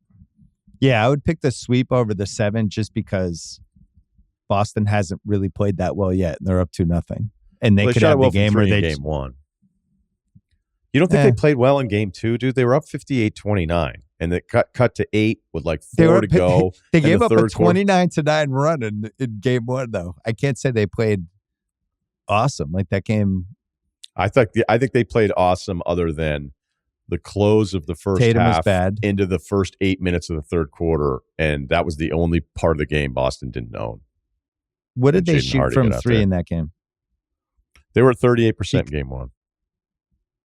Yeah, I would pick the sweep over the 7 just because Boston hasn't really played that well yet. And they're up 2-0. And they could have the game where they game 1. You don't think they played well in game 2, dude? They were up 58-29. And they cut to 8 with like 4 to go. They gave up a 29-9 run in game 1, though. I can't say they played awesome. Like that game. I think they played awesome other than the close of the first Tatum half was bad. Into the first 8 minutes of the third quarter. And that was the only part of the game Boston didn't own. What did they shoot from 3 in that game? They were at 38% in game 1.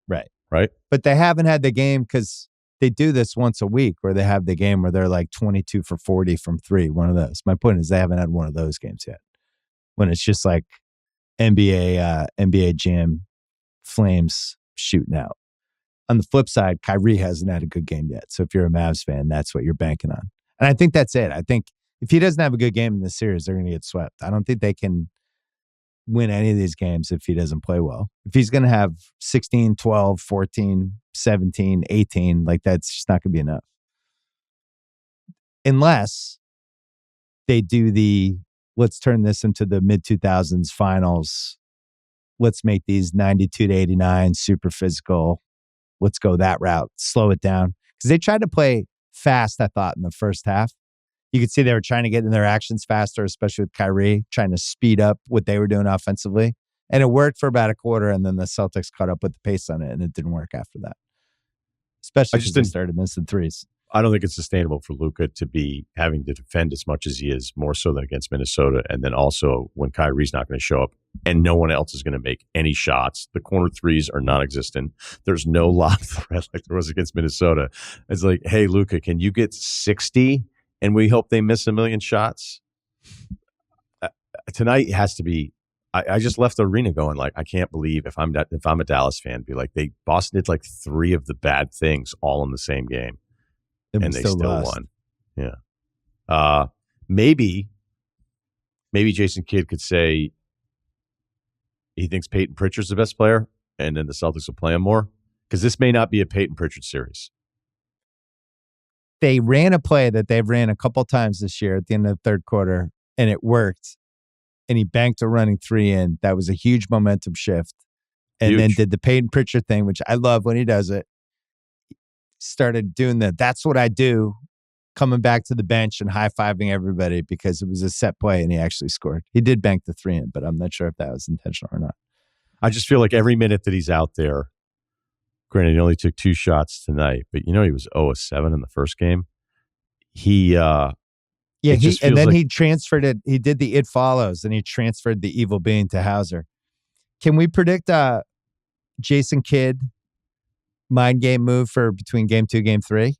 Right. But they haven't had the game because they do this once a week where they have the game where they're like 22 for 40 from 3. One of those. My point is they haven't had one of those games yet. When it's just like NBA Jam Flames shooting out. On the flip side, Kyrie hasn't had a good game yet. So if you're a Mavs fan, that's what you're banking on. And I think that's it. I think if he doesn't have a good game in this series, they're going to get swept. I don't think they can win any of these games if he doesn't play well. If he's going to have 16, 12, 14, 17, 18, like that's just not going to be enough. Unless they do let's turn this into the mid-2000s finals. Let's make these 92-89 super physical. Let's go that route. Slow it down. Because they tried to play fast, I thought, in the first half. You could see they were trying to get in their actions faster, especially with Kyrie, trying to speed up what they were doing offensively. And it worked for about a quarter, and then the Celtics caught up with the pace on it, and it didn't work after that. especially just since they didn't. started missing threes. I don't think it's sustainable for Luka to be having to defend as much as he is, more so than against Minnesota. And then also when Kyrie's not going to show up and no one else is going to make any shots. The corner threes are non-existent. There's no lob threat like there was against Minnesota. It's like, hey, Luka, can you get 60 and we hope they miss a million shots? Tonight has to be. I just left the arena going like, I can't believe if I'm a Dallas fan, be like, Boston did like 3 of the bad things all in the same game. And they still won. Yeah. Maybe Jason Kidd could say he thinks Peyton Pritchard's the best player, and then the Celtics will play him more. Because this may not be a Peyton Pritchard series. They ran a play that they've ran a couple times this year at the end of the third quarter, and it worked. And he banked a running 3 in. That was a huge momentum shift. And then did the Peyton Pritchard thing, which I love when he does it. Started doing that's what I do, coming back to the bench and high-fiving everybody because it was a set play and he actually scored. He did bank the 3 in, but I'm not sure if that was intentional or not. I just feel like every minute that he's out there, granted, he only took 2 shots tonight, but he was 0-7 in the first game. He transferred it. He did the it follows and he transferred the evil being to Hauser. Can we predict Jason Kidd mind game move for between game 2, game 3?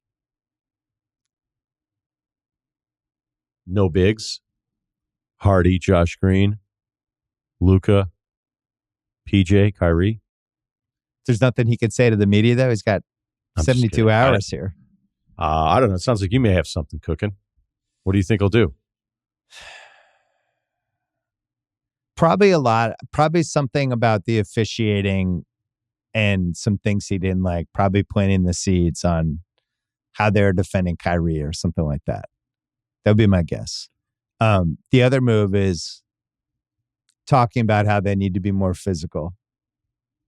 No bigs. Hardy, Josh Green, Luka, PJ, Kyrie. There's nothing he could say to the media, though. He's got 72 hours here. I don't know. It sounds like you may have something cooking. What do you think he'll do? Probably something about the officiating and some things he didn't like, probably planting the seeds on how they're defending Kyrie or something like that. That would be my guess. The other move is talking about how they need to be more physical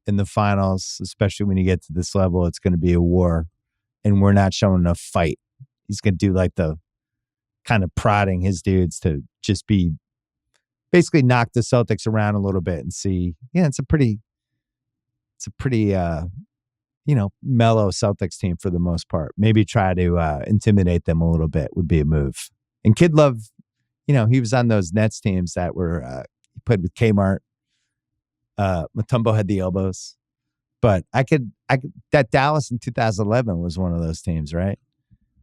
in the finals, especially when you get to this level. It's going to be a war, and we're not showing enough fight. He's going to do like the kind of prodding his dudes to just be basically knock the Celtics around a little bit and see. Yeah, it's a pretty mellow Celtics team for the most part. Maybe try to intimidate them a little bit would be a move. And Kid Love, he was on those Nets teams that were he played with Kmart. Mutombo had the elbows, but I could that Dallas in 2011 was one of those teams, right?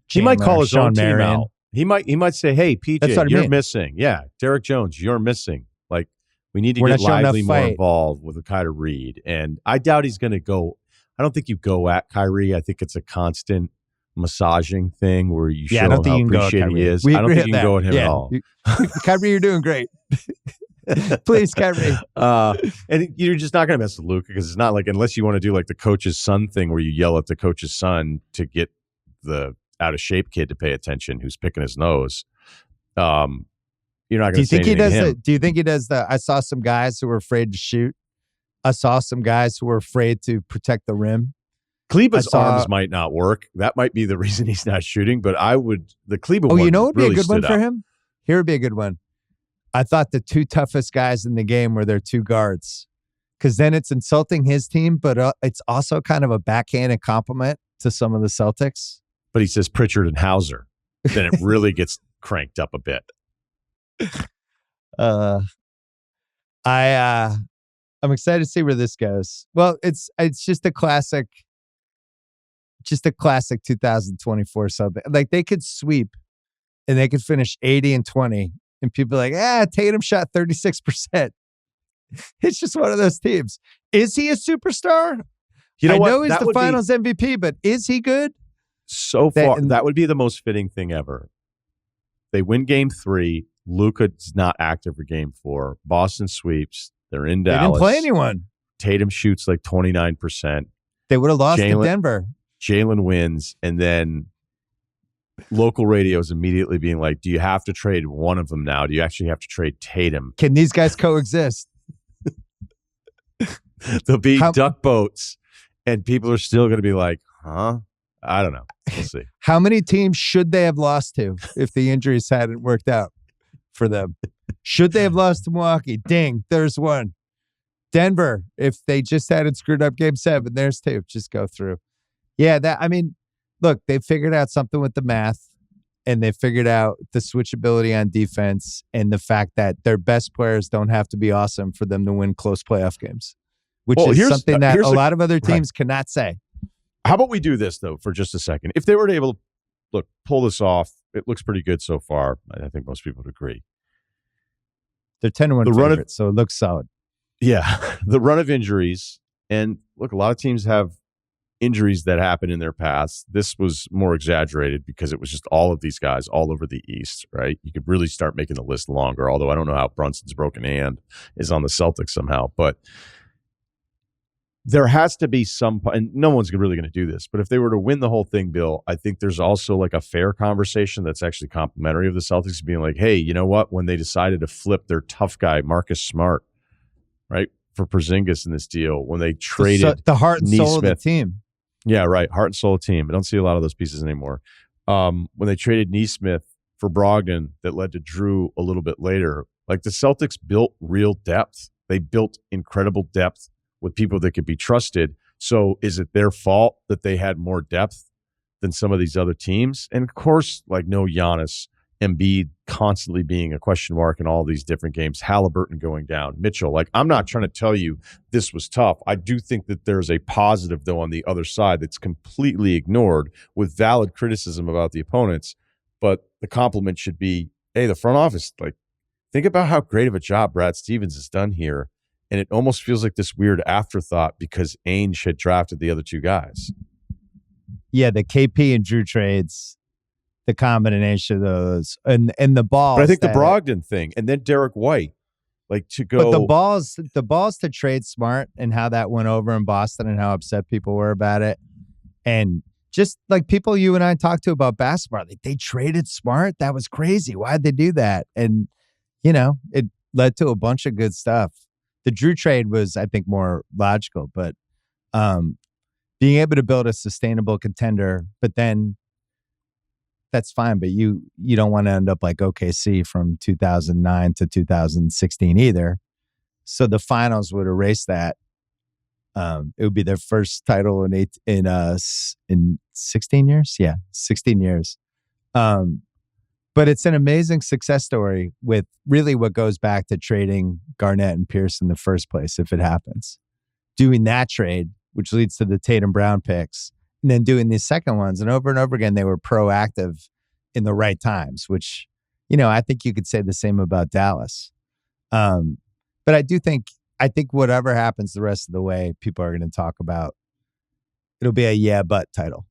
He might call his own team Marion. out. He might say, "Hey, PJ, you're mean. missing. Yeah, Derek Jones, you're missing. Like, we need to get Lively more involved with Kyrie Reed." And I doubt he's going to go. I don't think you go at Kyrie. I think it's a constant massaging thing where you show him how appreciated he is. I don't think you can go at him at all. Kyrie, you're doing great. Please, Kyrie. And you're just not going to mess with Luka because it's not like, unless you want to do like the coach's son thing where you yell at the coach's son to get the out of shape kid to pay attention who's picking his nose. You're not going to say anything to him. Do you think he does I saw some guys who were afraid to shoot. I saw some guys who were afraid to protect the rim. Kleber's arms might not work. That might be the reason he's not shooting, but the Kleber one you know what would really be a good one for out. him? Here would be a good one. I thought the 2 toughest guys in the game were their 2 guards, because then it's insulting his team, but it's also kind of a backhanded compliment to some of the Celtics. But he says Pritchard and Hauser. Then it really gets cranked up a bit. I'm excited to see where this goes. Well, it's just a classic 2024 Celtics. Like, they could sweep and they could finish 80-20, and people are like, Tatum shot 36%. It's just one of those teams. Is he a superstar? I know he's the Finals MVP, but is he good? So far, that would be the most fitting thing ever. They win game 3. Luka's not active for game 4. Boston sweeps. They're in Dallas. They didn't play anyone. Tatum shoots like 29%. They would have lost to Denver. Jalen wins, and then local radio is immediately being like, do you have to trade one of them now? Do you actually have to trade Tatum? Can these guys coexist? There'll be duck boats, and people are still going to be like, huh? I don't know. We'll see. How many teams should they have lost to if the injuries hadn't worked out for them? Should they have lost to Milwaukee? Ding, there's one. Denver, if they just hadn't screwed up game 7, there's 2. Just go through. Yeah, look, they figured out something with the math, and they figured out the switchability on defense and the fact that their best players don't have to be awesome for them to win close playoff games, which is something that a lot of other teams cannot say. How about we do this, though, for just a second? If they were able to, pull this off, it looks pretty good so far. I think most people would agree. They're 10-1 favorites, so it looks solid. Yeah, the run of injuries. And look, a lot of teams have injuries that happen in their past. This was more exaggerated because it was just all of these guys all over the East, right? You could really start making the list longer, although I don't know how Brunson's broken hand is on the Celtics somehow. But there has to be some, and no one's really going to do this, but if they were to win the whole thing, Bill, I think there's also like a fair conversation that's actually complimentary of the Celtics being like, hey, you know what? When they decided to flip their tough guy, Marcus Smart, right, for Porzingis in this deal, when they traded the heart and soul of the team. Yeah, right. Heart and soul team. I don't see a lot of those pieces anymore. When they traded Neesmith for Brogdon, that led to Drew a little bit later. Like the Celtics built real depth. They built incredible depth with people that could be trusted. So is it their fault that they had more depth than some of these other teams? And of course, like no Giannis, Embiid constantly being a question mark in all these different games, Halliburton going down, Mitchell. Like, I'm not trying to tell you this was tough. I do think that there's a positive, though, on the other side that's completely ignored with valid criticism about the opponents. But the compliment should be, hey, the front office, like, think about how great of a job Brad Stevens has done here. And it almost feels like this weird afterthought because Ainge had drafted the other two guys. Yeah, the KP and Drew trades, the combination of those, and the balls. But I think the Brogdon thing, and then Derek White, like to go. But the balls to trade Smart and how that went over in Boston and how upset people were about it, and just like people you and I talked to about basketball, like they traded Smart. That was crazy. Why'd they do that? And it led to a bunch of good stuff. The Drew trade was, I think, more logical, but being able to build a sustainable contender, but then. That's fine, but you don't want to end up like OKC from 2009 to 2016 either. So the finals would erase that. It would be their first title in 16 years. Yeah, 16 years. But it's an amazing success story with really what goes back to trading Garnett and Pierce in the first place, if it happens. Doing that trade, which leads to the Tatum Brown picks. And then doing these second ones, and over again, they were proactive in the right times, which, I think you could say the same about Dallas. But I think whatever happens the rest of the way, people are going to talk about, it'll be a yeah, but title.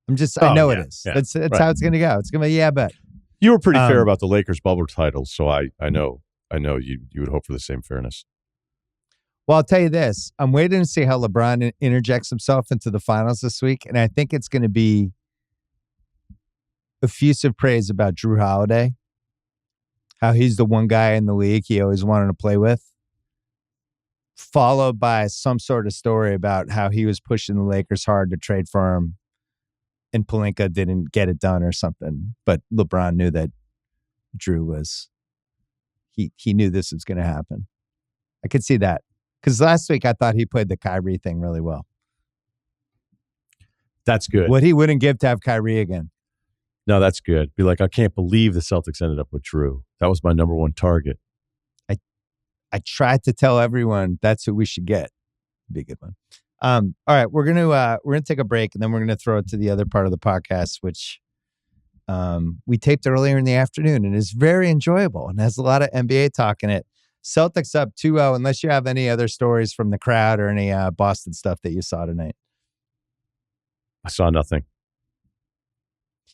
I know it is. Yeah, that's right. How it's going to go. It's going to be yeah, but. You were pretty fair about the Lakers bubble titles, so I know you would hope for the same fairness. Well, I'll tell you this. I'm waiting to see how LeBron interjects himself into the finals this week, and I think it's going to be effusive praise about Drew Holiday, how he's the one guy in the league he always wanted to play with, followed by some sort of story about how he was pushing the Lakers hard to trade for him, and Pelinka didn't get it done or something. But LeBron knew that Drew was, he knew this was going to happen. I could see that. Because last week I thought he played the Kyrie thing really well. That's good. What he wouldn't give to have Kyrie again. No, that's good. Be like, I can't believe the Celtics ended up with Drew. That was my number one target. I tried to tell everyone that's who we should get. Be a good one. All right, we're gonna take a break, and then we're gonna throw it to the other part of the podcast, which we taped earlier in the afternoon, and is very enjoyable and has a lot of NBA talk in it. Celtics up 2-0, unless you have any other stories from the crowd or any Boston stuff that you saw tonight. I saw nothing.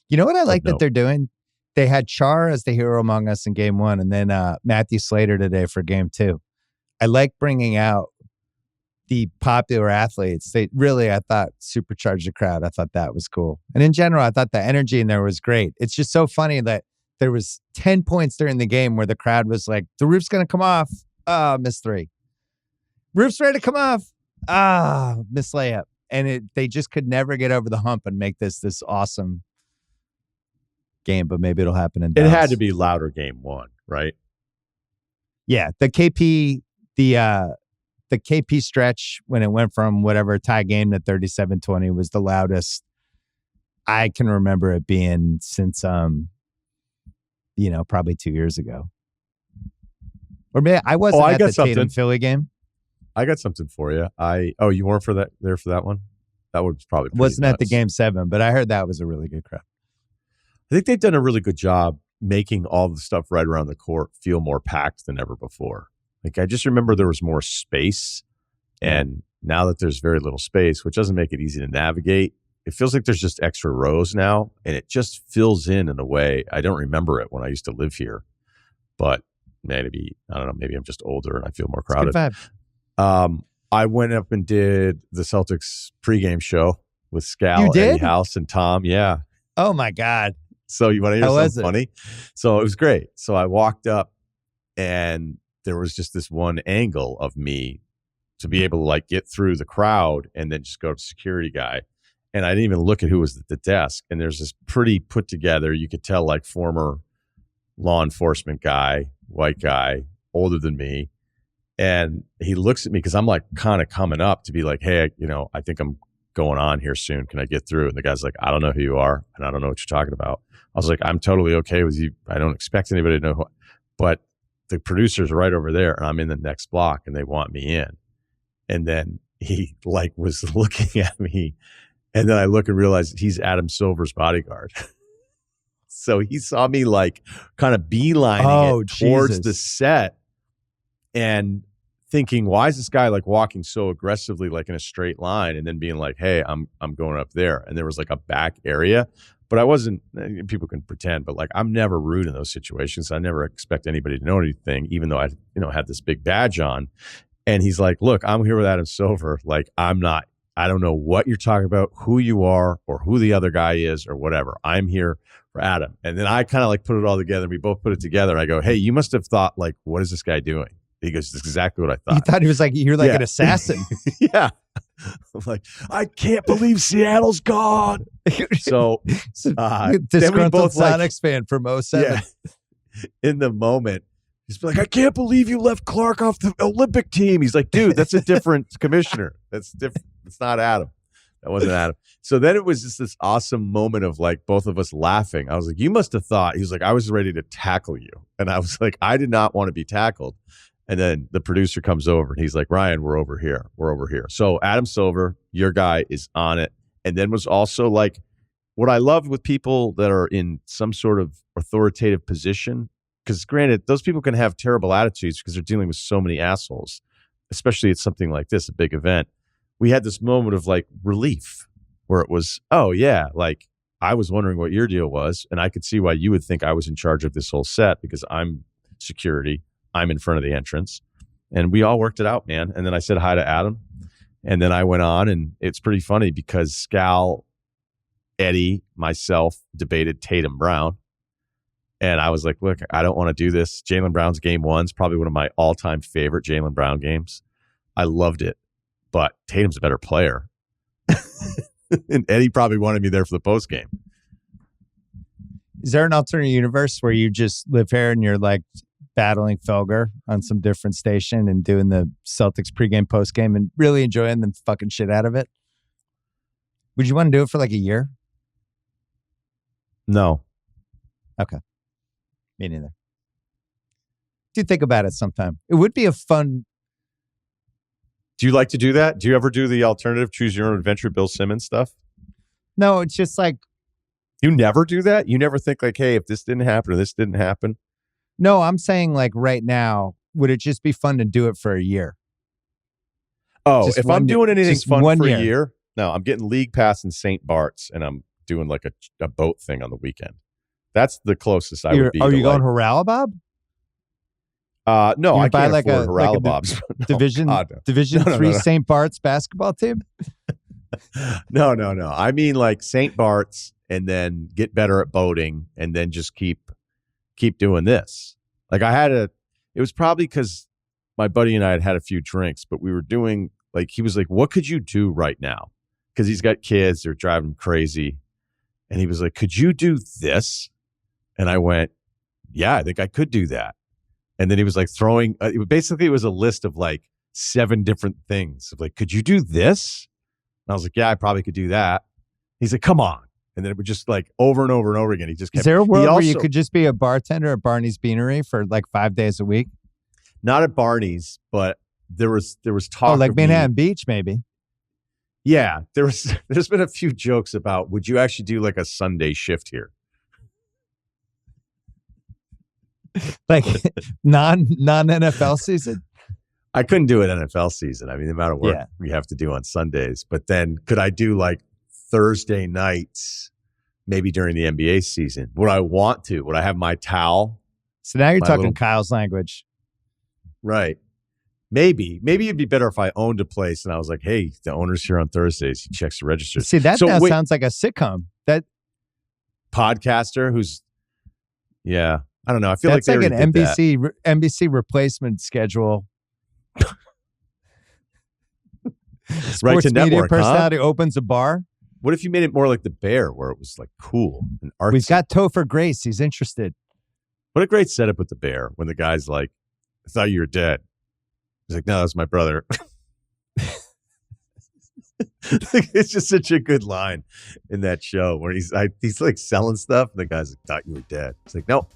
You know what I like that they're doing? They had Char as the hero among us in game one, and then Matthew Slater today for game two. I like bringing out the popular athletes. They really, I thought, supercharged the crowd. I thought that was cool. And in general, I thought the energy in there was great. It's just so funny that there was 10 points during the game where the crowd was like, the roof's going to come off. Missed three. Roof's ready to come off. Missed layup. And they just could never get over the hump and make this awesome game, but maybe it'll happen in Dallas. It had to be louder game one, right? Yeah. The KP, the the KP stretch when it went from whatever tie game to 37-20 was the loudest I can remember it being since probably 2 years ago. Or maybe I wasn't at the Tatum Philly game. I got something for you. You weren't there for that one? That was probably wasn't nuts. At the game 7, but I heard that was a really good crowd. I think they've done a really good job making all the stuff right around the court feel more packed than ever before. Like, I just remember there was more space, and now that there's very little space, which doesn't make it easy to navigate, it feels like there's just extra rows now, and it just fills in a way. I don't remember it when I used to live here, but maybe, I don't know, maybe I'm just older and I feel more crowded. It's a good vibe. I went up and did the Celtics pregame show with Scal, Eddie House, and Tom. Yeah. Oh, my God. So you want to hear something funny? So it was great. So I walked up, and there was just this one angle of me to be able to like get through the crowd and then just go to security guy. And I didn't even look at who was at the desk. And there's this pretty put together, you could tell, like former law enforcement guy, white guy, older than me. And he looks at me because I'm like kind of coming up to be like, hey, I think I'm going on here soon. Can I get through? And the guy's like, I don't know who you are, and I don't know what you're talking about. I was like, I'm totally okay with you. I don't expect anybody to know who, but the producers are right over there, and I'm in the next block, and they want me in. And then he like was looking at me, and then I look and realize he's Adam Silver's bodyguard. So he saw me like kind of beelining it towards the set, and thinking, why is this guy like walking so aggressively, like in a straight line, and then being like, hey, I'm going up there. And there was like a back area, but I wasn't, people can pretend, but like, I'm never rude in those situations. I never expect anybody to know anything, even though I, had this big badge on. And he's like, look, I'm here with Adam Silver. Like, I don't know what you're talking about, who you are, or who the other guy is, or whatever. I'm here for Adam. And then I kind of like put it all together. We both put it together. And I go, hey, you must have thought like, what is this guy doing? He goes, that's exactly what I thought. You thought he was like, you're like an assassin. Yeah. I'm like, I can't believe Seattle's gone. So disgruntled Sonics fan from 07. Yeah, in the moment, he's like, I can't believe you left Clark off the Olympic team. He's like, dude, that's a different commissioner. That's different. It's not Adam. That wasn't Adam. So then it was just this awesome moment of like both of us laughing. I was like, you must have thought. He was like, I was ready to tackle you. And I was like, I did not want to be tackled. And then the producer comes over and he's like, Ryan, we're over here. We're over here. So Adam Silver, your guy, is on it. And then was also like, what I love with people that are in some sort of authoritative position, because granted, those people can have terrible attitudes because they're dealing with so many assholes, especially at something like this, a big event. We had this moment of like relief where it was, oh yeah, like I was wondering what your deal was. And I could see why you would think I was in charge of this whole set because I'm security. I'm in front of the entrance, and we all worked it out, man. And then I said hi to Adam, and then I went on, and it's pretty funny because Scal, Eddie, myself debated Tatum Brown, and I was like, look, I don't want to do this. Jaylen Brown's game 1's probably one of my all-time favorite Jaylen Brown games. I loved it, but Tatum's a better player. And Eddie probably wanted me there for the post game. Is there an alternate universe where you just live here and you're like battling Felger on some different station and doing the Celtics pregame, postgame, and really enjoying the fucking shit out of it? Would you want to do it for like a year? No. Okay. Me neither. Do think about it sometime. It would be a fun. Do you like to do that? Do you ever do the alternative choose your own adventure Bill Simmons stuff? No, it's just like. You never do that? You never think like, hey, if this didn't happen or this didn't happen? No, I'm saying like right now, would it just be fun to do it for a year? Oh, just if I'm doing anything fun for a year, no, I'm getting league pass in St. Bart's and I'm doing like a boat thing on the weekend. That's the closest I would be. Are you going Haralabob? No, I can't like afford Haralabobs. Division 3 St. Bart's basketball team? No. I mean like St. Bart's and then get better at boating and then just keep doing this. Like it was probably because my buddy and I had a few drinks, but we were doing like, he was like, what could you do right now? Because he's got kids, they're driving him crazy. And he was like, could you do this? And I went, yeah, I think I could do that. And then he was like throwing, it was a list of like 7 different things of like, could you do this? And I was like, yeah, I probably could do that. He's like, come on. And then it would just like over and over and over again. He just kept. Is there a world where you could just be a bartender at Barney's Beanery for like 5 days a week? Not at Barney's, but there was talk. Oh, like of Manhattan Beach, maybe. Yeah, there's been a few jokes about would you actually do like a Sunday shift here? Like non NFL season? I couldn't do it NFL season. I mean, the amount of work we have to do on Sundays. But then could I do like Thursday nights, maybe during the NBA season? Would I want to? Would I have my towel? So now you're talking Kyle's language. Right. Maybe it'd be better if I owned a place and I was like, hey, the owner's here on Thursdays. He checks the register. See, that now sounds like a sitcom. That podcaster who's, I don't know. I feel like an NBC replacement schedule. Sports right to media network, personality opens a bar. What if you made it more like The Bear, where it was like cool and artsy? We've got Topher Grace. He's interested. What a great setup with The Bear when the guy's like, I thought you were dead. He's like, no, that's my brother. It's just such a good line in that show where he's like selling stuff and the guy's like, thought you were dead. It's like, nope,